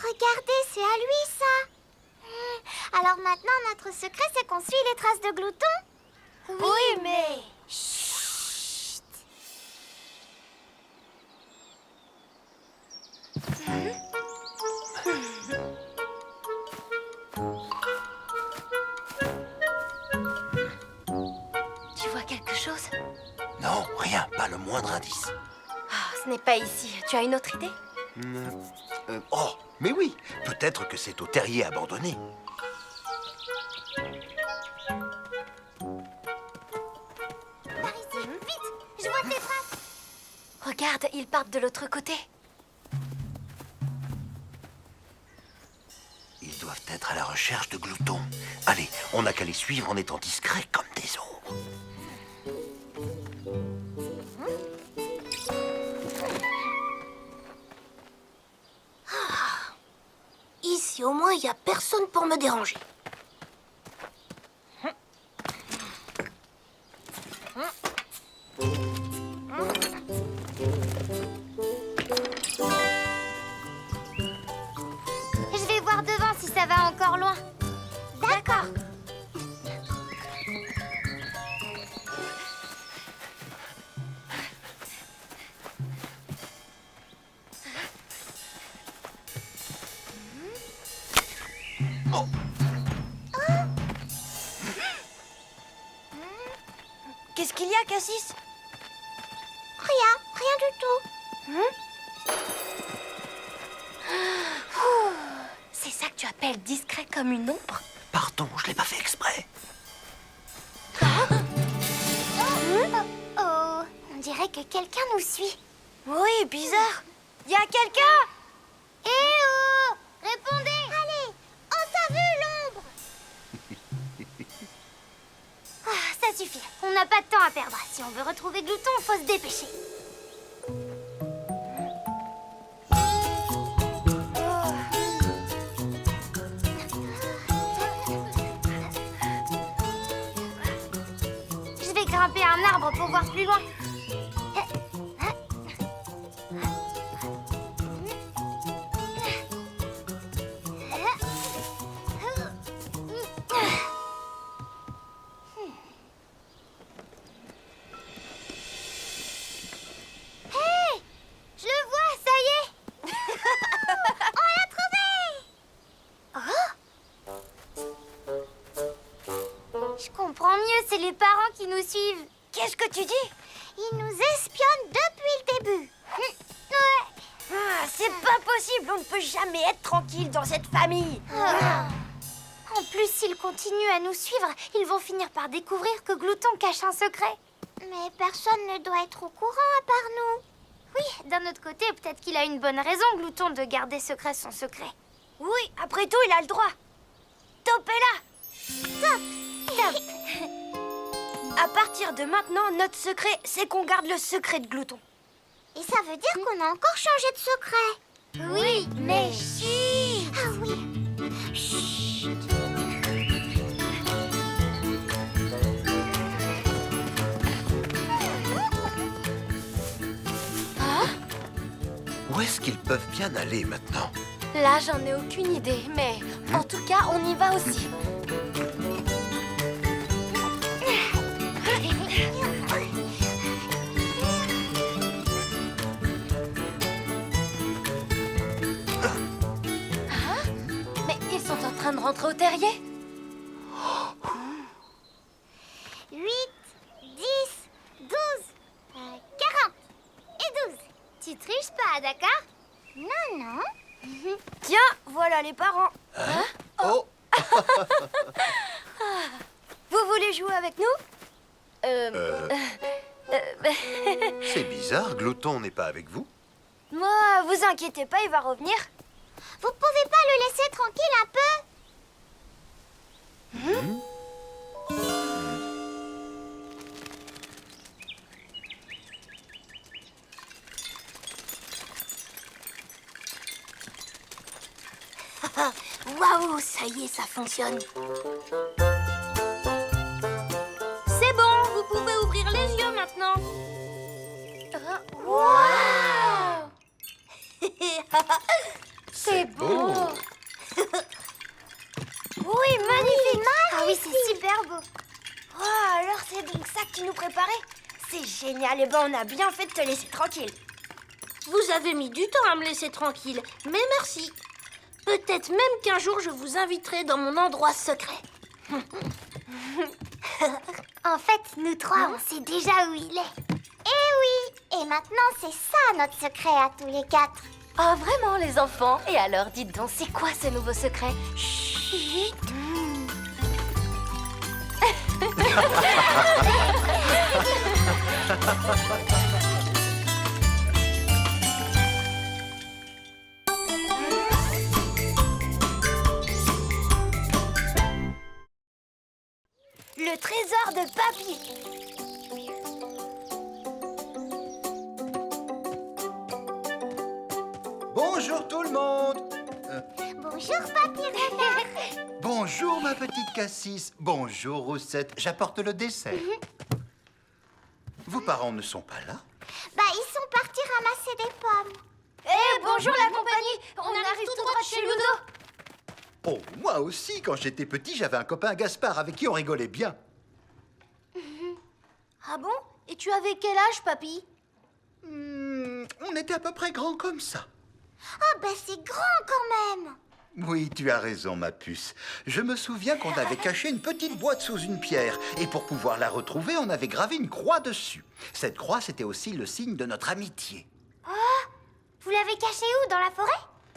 Regardez, c'est à lui, ça. Alors maintenant, notre secret, c'est qu'on suit les traces de Glouton? Oui, mais... Chut. Tu vois quelque chose? Non, rien, pas le moindre indice. Ah, ce n'est pas ici. Tu as une autre idée? Oh, mais oui, peut-être que c'est au terrier abandonné. Par ici, vite. Je vois tes traces. Regarde, ils partent de l'autre côté. Ils doivent être à la recherche de Glouton. Allez, on n'a qu'à les suivre en étant discrets comme des ombres. Ici, au moins, il n'y a personne pour me déranger. Je vais voir devant si ça va encore loin. D'accord. Qu'est-ce qu'il y a, Cassis? Rien du tout. C'est ça que tu appelles discret comme une ombre? Pardon, je l'ai pas fait exprès. Oh, on dirait que quelqu'un nous suit. Oui, bizarre. Il y a quelqu'un? Eh oh! Répondez! Allez, on t'a vu, l'ombre! Ça suffit, on n'a pas de temps à perdre. Si on veut retrouver Glouton, faut se dépêcher. Je vais grimper un arbre pour voir plus loin. Je le vois, ça y est. On l'a trouvé. Je comprends mieux, c'est les parents qui nous suivent. Qu'est-ce que tu dis? Ils nous espionnent depuis le début. Ouais. Ah, c'est pas possible, on ne peut jamais être tranquille dans cette famille. En plus, s'ils continuent à nous suivre, ils vont finir par découvrir que Glouton cache un secret. Mais personne ne doit être au courant à part nous. Oui, d'un autre côté, peut-être qu'il a une bonne raison, Glouton, de garder secret son secret. Oui, après tout, il a le droit. Top est là. Top. À partir de maintenant, notre secret, c'est qu'on garde le secret de Glouton. Et ça veut dire qu'on a encore changé de secret. Oui, mais chut. Ah oui. Chut. Où est-ce qu'ils peuvent bien aller maintenant? Là, j'en ai aucune idée, mais en tout cas, on y va aussi. Mais ils sont en train de rentrer au terrier. 8, 10, 12, 40 et 12. Tu triches pas, d'accord? Non, non. Tiens, voilà les parents. Oh! Vous voulez jouer avec nous? C'est bizarre, Glouton n'est pas avec vous. Moi, vous inquiétez pas, il va revenir. Vous pouvez pas le laisser tranquille un peu? Waouh, ça y est, ça fonctionne. Wow! C'est beau. Oui, magnifique. Ah oui, c'est super beau. Oh, alors c'est donc ça que tu nous préparais? C'est génial, et ben on a bien fait de te laisser tranquille. Vous avez mis du temps à me laisser tranquille, mais merci. Peut-être même qu'un jour je vous inviterai dans mon endroit secret. En fait, nous trois, on sait déjà où il est. Eh oui! Et maintenant, c'est ça notre secret à tous les quatre. Ah, vraiment, les enfants? Et alors, dites donc, c'est quoi ce nouveau secret? Chut! Le trésor de Papy. Bonjour tout le monde. Bonjour, Papy Renard. Bonjour ma petite Cassis. Bonjour Roussette. J'apporte le dessert. Vos parents ne sont pas là? Bah, ils sont partis ramasser des pommes. Eh, bonjour la compagnie. On arrive tout droit de chez Ludo. Oh, moi aussi, quand j'étais petit, j'avais un copain Gaspard avec qui on rigolait bien. Ah bon? Et tu avais quel âge, papy? On était à peu près grands comme ça. Ah, bah, c'est grand quand même. Oui, tu as raison, ma puce. Je me souviens qu'on avait caché une petite boîte sous une pierre. Et pour pouvoir la retrouver, on avait gravé une croix dessus. Cette croix, c'était aussi le signe de notre amitié. Vous l'avez caché où? Dans la forêt?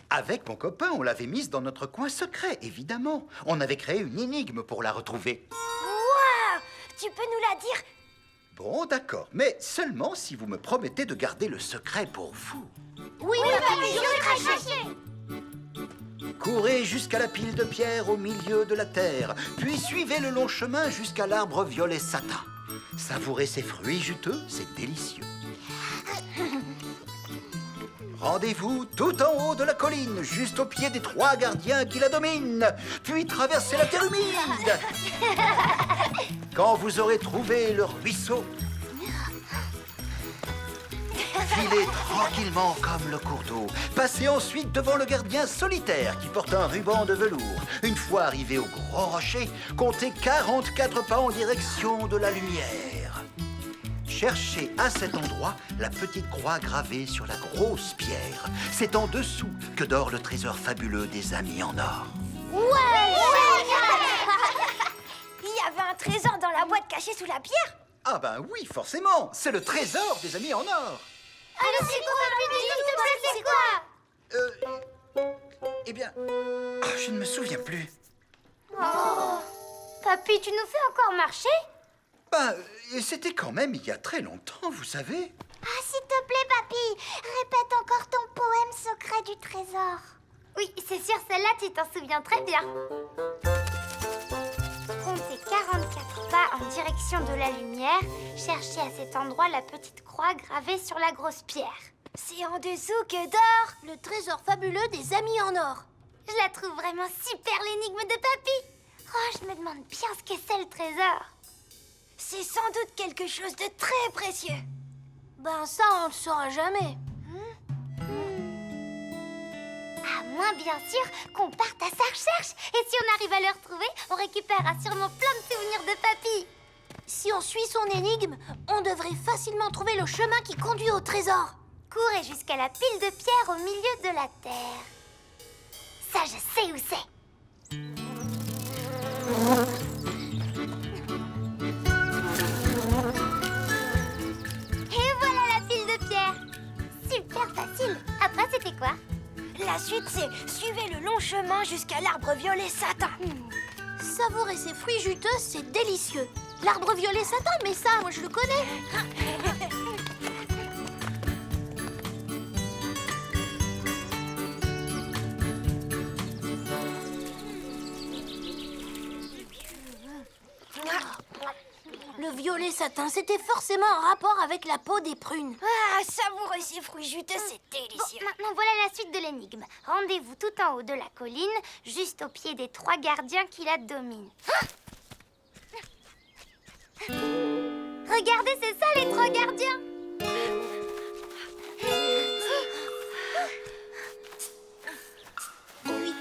Avec mon copain, on l'avait mise dans notre coin secret, évidemment. On avait créé une énigme pour la retrouver. Waouh! Tu peux nous la dire? Bon, d'accord, mais seulement si vous me promettez de garder le secret pour vous. Oui, papy, je vais cracher. Courez jusqu'à la pile de pierre au milieu de la terre, puis suivez le long chemin jusqu'à l'arbre violet satin. Savourez ses fruits juteux, c'est délicieux. Rendez-vous tout en haut de la colline, juste au pied des 3 gardiens qui la dominent, puis traversez la terre humide. Quand vous aurez trouvé le ruisseau, filez tranquillement comme le cours d'eau. Passez ensuite devant le gardien solitaire qui porte un ruban de velours. Une fois arrivé au gros rocher, comptez 44 pas en direction de la lumière. Cherchez à cet endroit la petite croix gravée sur la grosse pierre. C'est en dessous que dort le trésor fabuleux des amis en or. Il y avait un trésor dans la boîte cachée sous la pierre? Ah ben oui, forcément, c'est le trésor des amis en or. Alors, c'est quoi, Papy? C'est quoi? Eh bien, je ne me souviens plus. Papy, tu nous fais encore marcher? Ben, c'était quand même il y a très longtemps, vous savez. Ah, s'il te plaît, Papy, répète encore ton poème secret du trésor. Oui, c'est sûr, celle-là, tu t'en souviens très bien. Comptez 44 pas en direction de la lumière. Cherchez à cet endroit la petite croix gravée sur la grosse pierre. C'est en dessous que dort. Le trésor fabuleux des amis en or. Je la trouve vraiment super, l'énigme de Papy. Oh, je me demande bien ce que c'est le trésor. C'est sans doute quelque chose de très précieux. Ben ça, on le saura jamais. À moins, bien sûr, qu'on parte à sa recherche. Et si on arrive à le retrouver, on récupérera sûrement plein de souvenirs de Papy. Si on suit son énigme, on devrait facilement trouver le chemin qui conduit au trésor. Courez jusqu'à la pile de pierre au milieu de la terre. Ça, je sais où c'est. Et voilà la pile de pierre. Super facile. Après, c'était quoi? La suite, c'est suivez le long chemin jusqu'à l'arbre violet satin. Savourer ses fruits juteux, c'est délicieux. L'arbre violet satin, mais ça, moi, je le connais. Le violet satin, c'était forcément en rapport avec la peau des prunes. Ah, savourer ces fruits juteux, c'est délicieux. Bon, maintenant, voilà la suite de l'énigme. Rendez-vous tout en haut de la colline, juste au pied des 3 gardiens qui la dominent. Regardez, c'est ça, les 3 gardiens.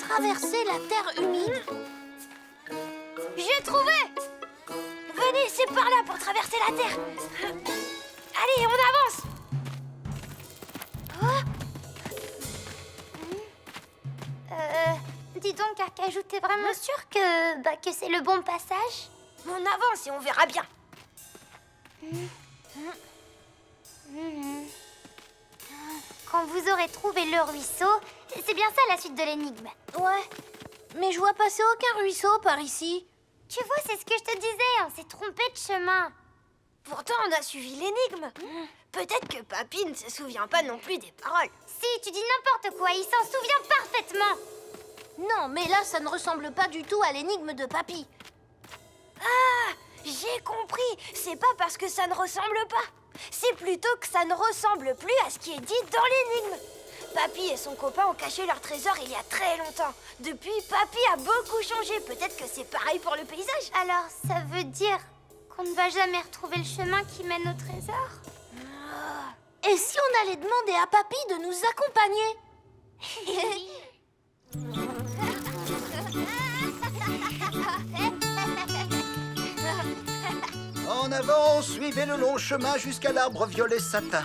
traverser la terre humide. J'ai trouvé! Venez, c'est par là pour traverser la terre. Allez, on avance. Dis donc, Carcajou, t'es vraiment sûr que c'est le bon passage? On avance et on verra bien. Quand vous aurez trouvé le ruisseau, c'est bien ça la suite de l'énigme. Ouais, mais je vois passer aucun ruisseau par ici. Tu vois, c'est ce que je te disais, on s'est trompé de chemin. Pourtant, on a suivi l'énigme. Peut-être que Papy ne se souvient pas non plus des paroles. Si, tu dis n'importe quoi, il s'en souvient parfaitement. Non, mais là, ça ne ressemble pas du tout à l'énigme de Papy. Ah, j'ai compris. C'est pas parce que ça ne ressemble pas. C'est plutôt que ça ne ressemble plus à ce qui est dit dans l'énigme. Papy et son copain ont caché leur trésor il y a très longtemps. Depuis, Papy a beaucoup changé. Peut-être que c'est pareil pour le paysage. Alors, ça veut dire qu'on ne va jamais retrouver le chemin qui mène au trésor? Et si on allait demander à Papy de nous accompagner? En avant, suivez le long chemin jusqu'à l'arbre violet satin.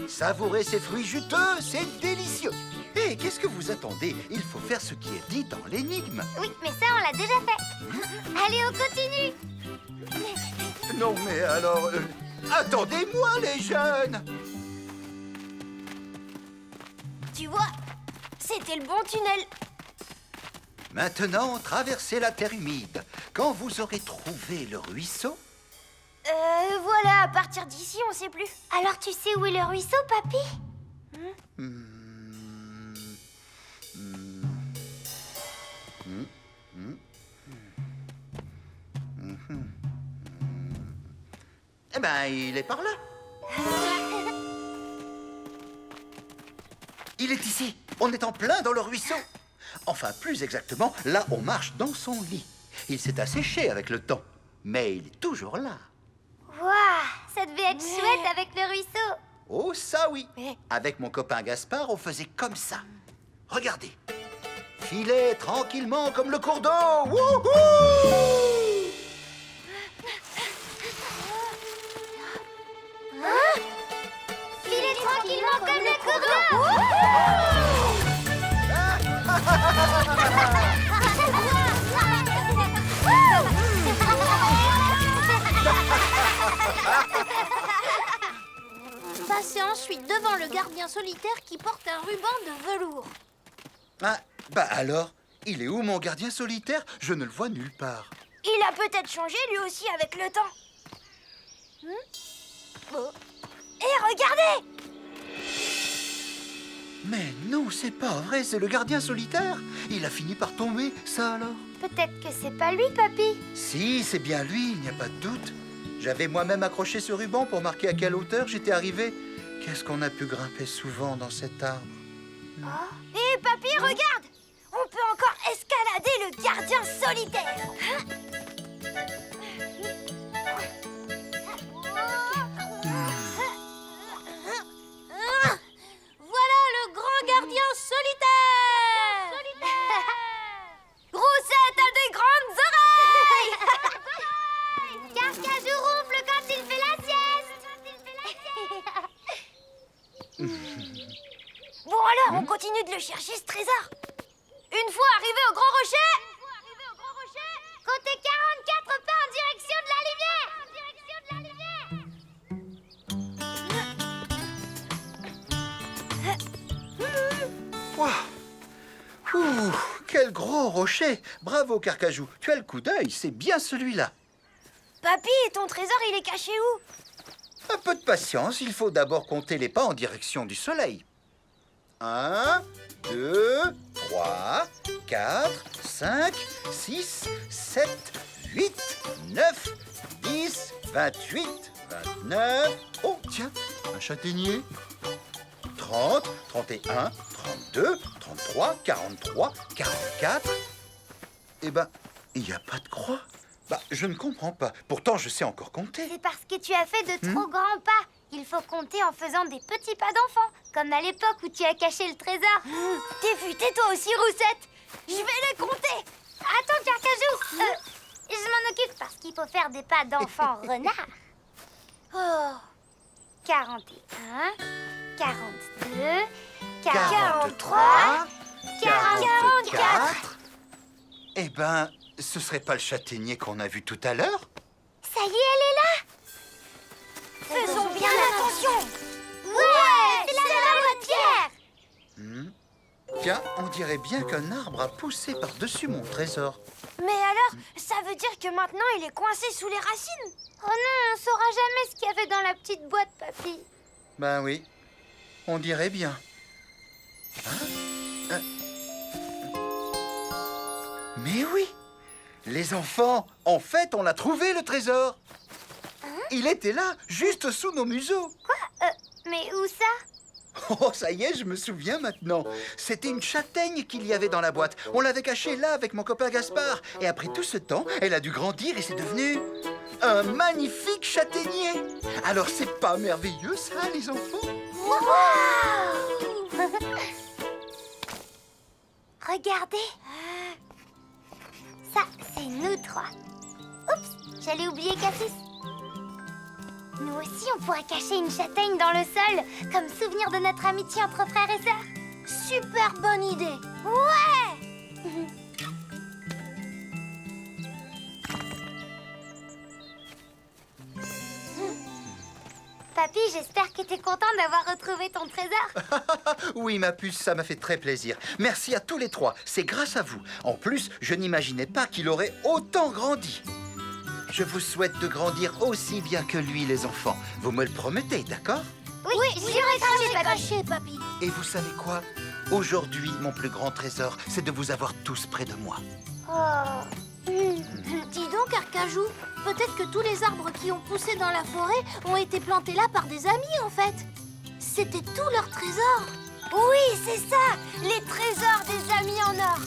Savourez ces fruits juteux, c'est délicieux. Hé, qu'est-ce que vous attendez? Il faut faire ce qui est dit dans l'énigme. Oui, mais ça, on l'a déjà fait. Allez, on continue. Non, mais alors... attendez-moi, les jeunes! Tu vois, c'était le bon tunnel. Maintenant, traversez la terre humide. Quand vous aurez trouvé le ruisseau... Voilà, à partir d'ici, on sait plus. Alors, tu sais où est le ruisseau, Papy? Eh ben, il est par là. Il est ici. On est en plein dans le ruisseau. Enfin, plus exactement, là, on marche dans son lit. Il s'est asséché avec le temps, mais il est toujours là. Waouh, ça devait être chouette avec le ruisseau. Oh, ça oui. Avec mon copain Gaspard, on faisait comme ça. Regardez. Filez tranquillement comme le cours d'eau. Wouhou! Filez tranquillement comme le cours d'eau. Passez ensuite devant le gardien solitaire qui porte un ruban de velours. Ah, bah alors, il est où mon gardien solitaire? Je ne le vois nulle part. Il a peut-être changé lui aussi avec le temps. Et regardez! Mais non, c'est pas vrai, c'est le gardien solitaire. Il a fini par tomber, ça alors? Peut-être que c'est pas lui, Papy. Si, c'est bien lui, il n'y a pas de doute. J'avais moi-même accroché ce ruban pour marquer à quelle hauteur j'étais arrivé. Qu'est-ce qu'on a pu grimper souvent dans cet arbre? Et Papy, regarde! On peut encore escalader le gardien solitaire. Voilà le grand gardien solitaire! Roussette a des grandes oreilles. Carcajou ronfle quand il fait la sieste. Bon alors, on continue de le chercher, ce trésor. Une fois arrivé au Grand Rocher, Comptez 44 pas en direction de la lumière. Ouah. Ouh, quel gros rocher! Bravo, Carcajou. Tu as le coup d'œil, c'est bien celui-là. Papy, ton trésor, il est caché où? Un peu de patience, il faut d'abord compter les pas en direction du soleil. 1, 2, 3, 4, 5, 6, 7, 8, 9, 10, 28, 29... Oh, tiens, un châtaignier. 30, 31, 32, 33, 43, 44... Eh ben, il n'y a pas de croix. Bah, je ne comprends pas. Pourtant, je sais encore compter. C'est parce que tu as fait de trop grands pas. Il faut compter en faisant des petits pas d'enfant, comme à l'époque où tu as caché le trésor. T'es futée toi aussi, Roussette. Je vais les compter. Attends, Carcajou. Je m'en occupe parce qu'il faut faire des pas d'enfant renard. Oh, 41, 42, 43, 44. Eh ben, ce serait pas le châtaignier qu'on a vu tout à l'heure? Ça y est, elle est là. faisons bien attention. Ouais, c'est la pierre. Tiens, on dirait bien qu'un arbre a poussé par-dessus mon trésor. Mais alors, ça veut dire que maintenant il est coincé sous les racines? Oh non, on saura jamais ce qu'il y avait dans la petite boîte, papy. Ben oui, on dirait bien. Mais oui, les enfants, en fait, on l'a trouvé, le trésor. Il était là, juste sous nos museaux. Mais où ça? Oh, ça y est, je me souviens maintenant. C'était une châtaigne qu'il y avait dans la boîte. On l'avait cachée là avec mon copain Gaspard. Et après tout ce temps, elle a dû grandir et c'est devenu un magnifique châtaignier. Alors, c'est pas merveilleux, ça, les enfants? Regardez. Ça, c'est nous trois. Oups, j'allais oublier Cassis. Nous aussi, on pourra cacher une châtaigne dans le sol, comme souvenir de notre amitié entre frères et sœurs. Super bonne idée. Ouais. Papy, j'espère que t'es content d'avoir retrouvé ton trésor. Oui, ma puce, ça m'a fait très plaisir. Merci à tous les trois, c'est grâce à vous. En plus, je n'imaginais pas qu'il aurait autant grandi. Je vous souhaite de grandir aussi bien que lui, les enfants. Vous me le promettez, d'accord? Oui, j'irai cracher, papy. Et vous savez quoi? Aujourd'hui, mon plus grand trésor, c'est de vous avoir tous près de moi. Dis donc, Arcajou, peut-être que tous les arbres qui ont poussé dans la forêt ont été plantés là par des amis, en fait. C'était tout leur trésor. Oui, c'est ça, les trésors des amis en or.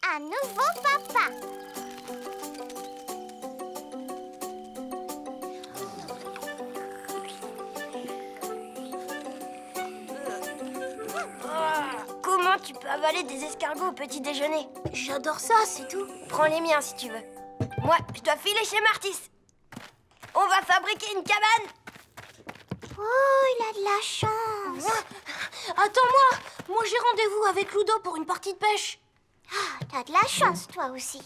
Un nouveau papa. Comment tu peux avaler des escargots au petit déjeuner? J'adore ça, c'est tout. Prends les miens si tu veux. Moi, je dois filer chez Martis. On va fabriquer une cabane. Oh, il a de la chance. Attends-moi, moi j'ai rendez-vous avec Ludo pour une partie de pêche. Ah, t'as de la chance, toi aussi.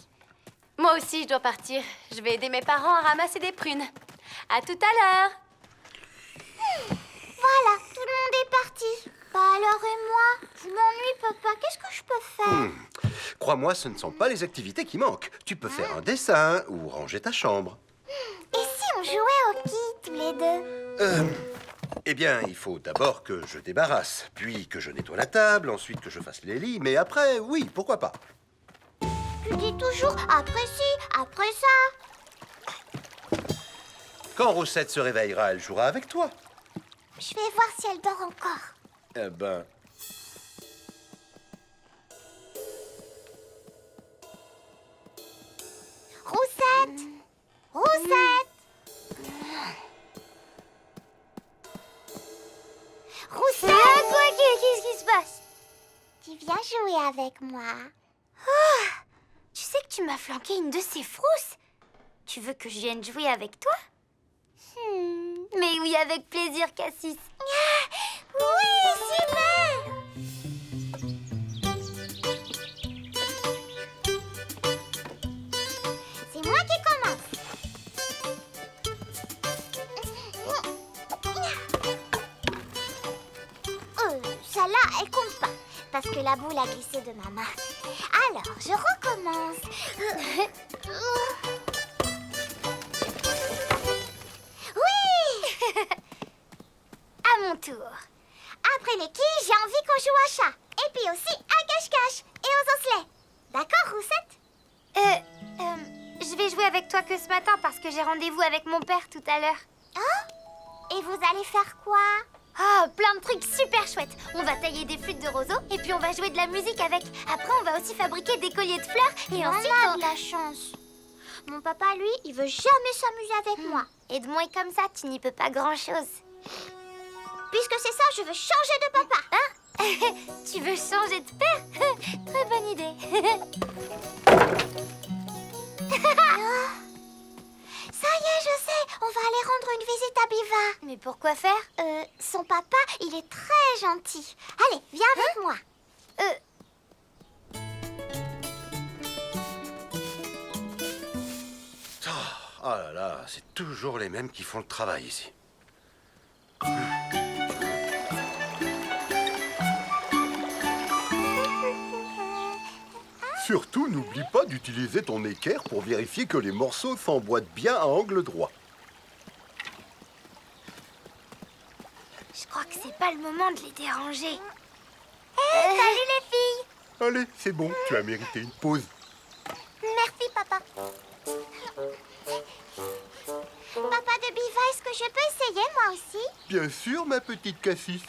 Moi aussi, je dois partir. Je vais aider mes parents à ramasser des prunes. À tout à l'heure. Voilà, tout le monde est parti. Bah alors et moi? Je m'ennuie, papa. Qu'est-ce que je peux faire? Crois-moi, ce ne sont pas les activités qui manquent. Tu peux faire un dessin ou ranger ta chambre. Et si on jouait au quilles tous les deux? Eh bien, il faut d'abord que je débarrasse, puis que je nettoie la table, ensuite que je fasse les lits, mais après, oui, pourquoi pas. Tu dis toujours après ci, après ça. Quand Roussette se réveillera, elle jouera avec toi. Je vais voir si elle dort encore. Eh ben... Roussette! Roussette! Roussette! Quoi? Qu'est-ce qui se passe? Tu viens jouer avec moi? Tu sais que tu m'as flanqué une de ces frousses. Tu veux que je vienne jouer avec toi? Mais oui, avec plaisir, Cassis. Oui, super! C'est moi qui commence. Celle-là, elle compte pas, parce que la boule a glissé de ma main. Alors, je recommence. Oui! À mon tour. Après les quilles, j'ai envie qu'on joue à chat. Et puis aussi à cache-cache et aux osselets. D'accord, Roussette? Je vais jouer avec toi que ce matin parce que j'ai rendez-vous avec mon père tout à l'heure. Oh? Et vous allez faire quoi? Ah, plein de trucs super chouettes. On va tailler des flûtes de roseau et puis on va jouer de la musique avec. Après, on va aussi fabriquer des colliers de fleurs et ensuite... On a de la chance. Mon papa, lui, il veut jamais s'amuser avec moi. Aide-moi comme ça, tu n'y peux pas grand-chose. Puisque c'est ça, je veux changer de papa. Tu veux changer de père? Très bonne idée. Ça y est, je sais, on va aller rendre une visite à Biva. Mais pourquoi faire? Son papa, il est très gentil. Allez, viens avec moi. Oh là là, c'est toujours les mêmes qui font le travail ici. Surtout, n'oublie pas d'utiliser ton équerre pour vérifier que les morceaux s'emboîtent bien à angle droit. Je crois que c'est pas le moment de les déranger. Salut les filles. Allez, c'est bon, tu as mérité une pause. Merci, papa. Papa de Biva, est-ce que je peux essayer moi aussi? Bien sûr, ma petite Cassis.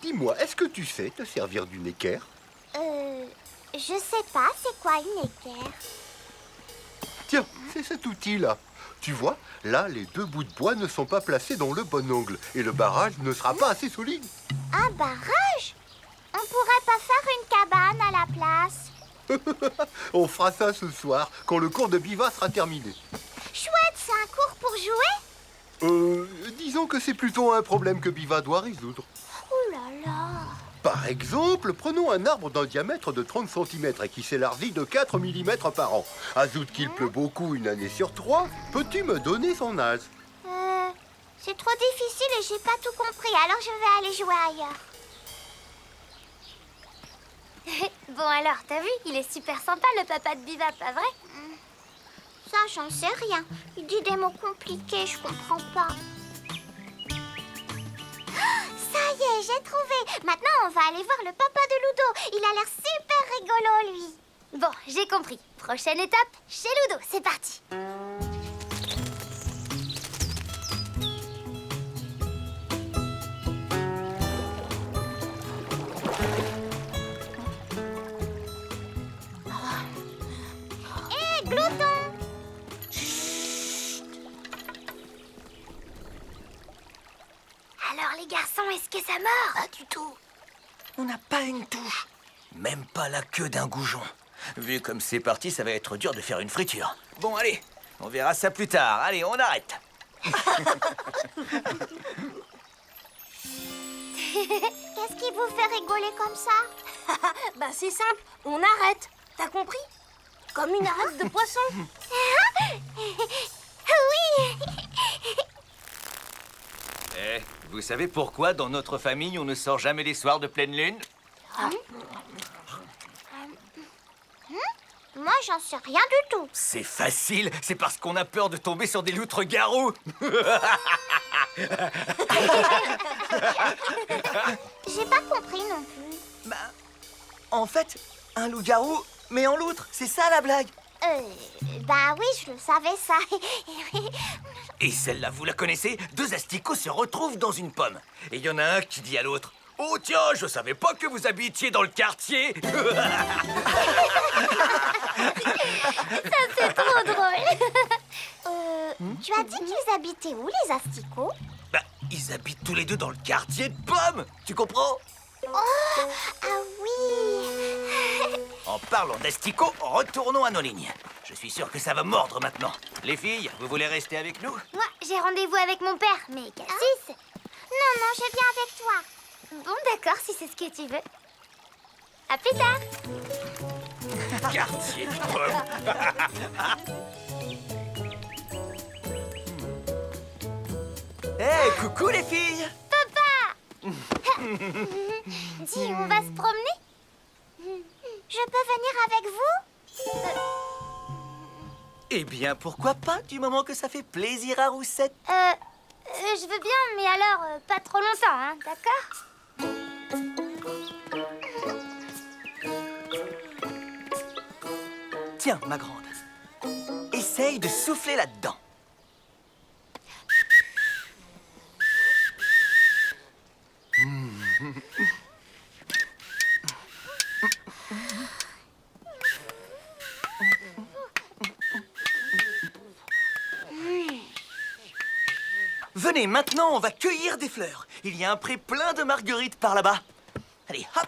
Dis-moi, est-ce que tu sais te servir d'une équerre? Je sais pas, c'est quoi une équerre? Tiens, c'est cet outil-là. Tu vois, là, les deux bouts de bois ne sont pas placés dans le bon angle et le barrage ne sera pas assez solide. Un barrage? On pourrait pas faire une cabane à la place? On fera ça ce soir, quand le cours de Biva sera terminé. Chouette, c'est un cours pour jouer? Disons que c'est plutôt un problème que Biva doit résoudre. Oh là là. Par exemple, prenons un arbre d'un diamètre de 30 cm et qui s'élargit de 4 mm par an. Ajoute qu'il pleut beaucoup une année sur 3, peux-tu me donner son âge? C'est trop difficile et j'ai pas tout compris, alors je vais aller jouer ailleurs. Bon alors, t'as vu, il est super sympa le papa de Biva, pas vrai? Ça, j'en sais rien. Il dit des mots compliqués, je comprends pas. Ça y est, j'ai trouvé. Maintenant, on va aller voir le papa de Ludo. Il a l'air super rigolo, lui. Bon, j'ai compris. Prochaine étape, chez Ludo, c'est parti. Hé, Glouton! Alors les garçons, est-ce que ça mord? Pas du tout. On n'a pas une touche. Même pas la queue d'un goujon. Vu comme c'est parti, ça va être dur de faire une friture. Bon, allez, on verra ça plus tard. Allez, on arrête. Qu'est-ce qui vous fait rigoler comme ça? Bah c'est simple, on arrête. T'as compris? Comme une arête de poisson. Oui! Eh, vous savez pourquoi dans notre famille on ne sort jamais les soirs de pleine lune? Moi, j'en sais rien du tout. C'est facile, c'est parce qu'on a peur de tomber sur des loutres-garous. J'ai pas compris non plus. En fait, un loup-garou, mais en loutre, c'est ça la blague. Bah oui, je le savais ça. Et celle-là, vous la connaissez? Deux asticots se retrouvent dans une pomme. Et il y en a un qui dit à l'autre: oh tiens, je savais pas que vous habitiez dans le quartier. C'est trop drôle. Tu as dit qu'ils habitaient où, les asticots? Bah, ils habitent tous les deux dans le quartier de Pomme. Tu comprends? Ah oui. En parlant d'asticots, retournons à nos lignes. Je suis sûr que ça va mordre maintenant. Les filles, vous voulez rester avec nous? Moi, j'ai rendez-vous avec mon père, mais Cassis... Non, non, je viens avec toi. Bon, d'accord, si c'est ce que tu veux. À plus tard. Quartier de Pomme. Hey, coucou les filles. Dis, on va se promener? Je peux venir avec vous? Eh bien, pourquoi pas, du moment que ça fait plaisir à Roussette. Je veux bien, mais alors, pas trop longtemps, hein, d'accord? Tiens, ma grande, essaye de souffler là-dedans. Venez, maintenant, on va cueillir des fleurs. Il y a un pré plein de marguerites par là-bas. Allez, hop!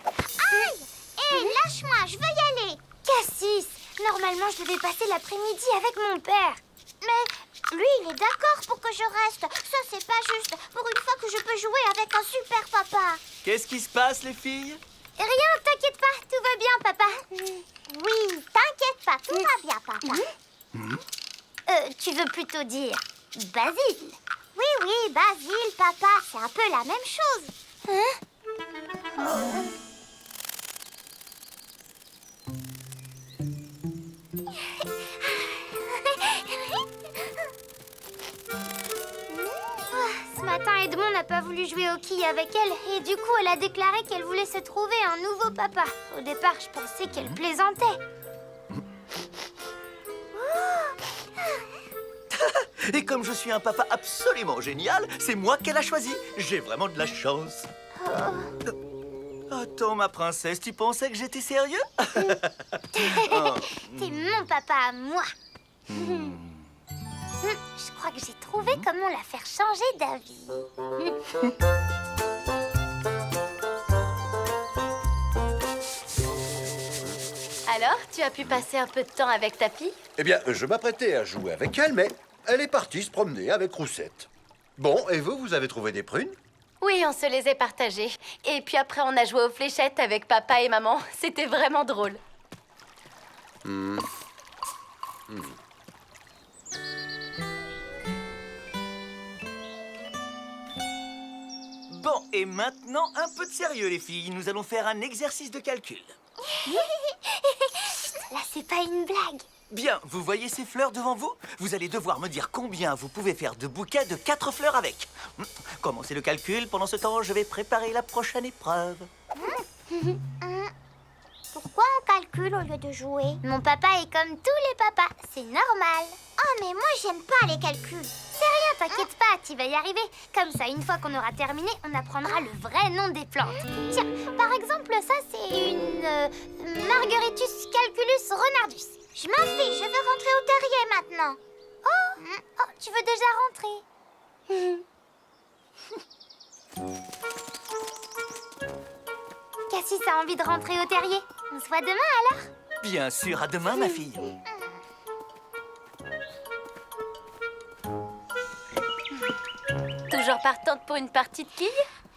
Aïe! Hé, lâche-moi, je veux y aller. Cassis, normalement je devais passer l'après-midi avec mon père. Mais lui, il est d'accord pour que je reste. Ça, c'est pas juste. Pour une fois que je peux jouer avec un super papa. Qu'est-ce qui se passe, les filles? Rien, t'inquiète pas, tout va bien, papa. Oui, t'inquiète pas, tout va bien, papa. Tu veux plutôt dire Basile? Oui, Basile, papa, c'est un peu la même chose. Ce matin, Edmond n'a pas voulu jouer au quilles avec elle et du coup, elle a déclaré qu'elle voulait se trouver un nouveau papa. Au départ, je pensais qu'elle plaisantait. Et comme je suis un papa absolument génial, c'est moi qu'elle a choisi. J'ai vraiment de la chance. Attends, ma princesse, tu pensais que j'étais sérieux? T'es mon papa à moi. Je crois que j'ai trouvé comment la faire changer d'avis. Alors, tu as pu passer un peu de temps avec ta fille? Eh bien, je m'apprêtais à jouer avec elle, mais elle est partie se promener avec Roussette. Bon, et vous, vous avez trouvé des prunes? Oui, on se les est partagées. Et puis après, on a joué aux fléchettes avec papa et maman. C'était vraiment drôle. Bon, et maintenant, un peu de sérieux, les filles. Nous allons faire un exercice de calcul. Là, c'est pas une blague. Bien, vous voyez ces fleurs devant vous? Vous allez devoir me dire combien vous pouvez faire de bouquets de 4 fleurs avec. Commencez le calcul. Pendant ce temps, je vais préparer la prochaine épreuve. Pourquoi on calcule au lieu de jouer? Mon papa est comme tous les papas, c'est normal. Oh, mais moi, j'aime pas les calculs. C'est rien, t'inquiète pas, tu vas y arriver. Comme ça, une fois qu'on aura terminé, on apprendra le vrai nom des plantes. Tiens, par exemple, ça, c'est une Margaritus calculus renardus. Je m'en fiche, je veux rentrer au terrier maintenant. Oh, tu veux déjà rentrer? Cassis a envie de rentrer au terrier. On se voit demain alors? Bien sûr, à demain, ma fille. Toujours partante pour une partie de quilles?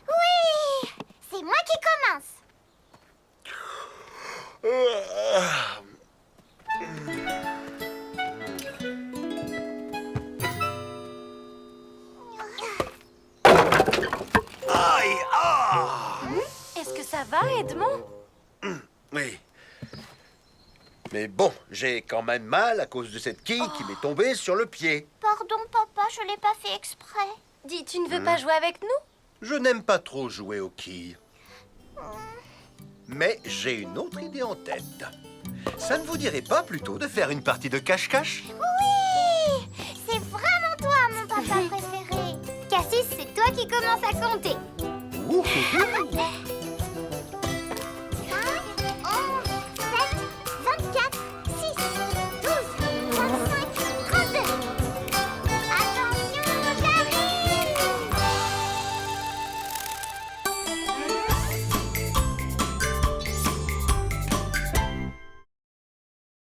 Oui! C'est moi qui commence. Aïe! Ah! Est-ce que ça va, Edmond? Oui. Mais bon, j'ai quand même mal à cause de cette quille qui m'est tombée sur le pied. Pardon, papa, je l'ai pas fait exprès. Dis, tu ne veux pas jouer avec nous? Je n'aime pas trop jouer aux quilles. Mais j'ai une autre idée en tête. Ça ne vous dirait pas plutôt de faire une partie de cache-cache? Oui! C'est vraiment toi, mon papa préféré. Cassis, c'est toi qui commence à compter. Ouh, ouh, ouh.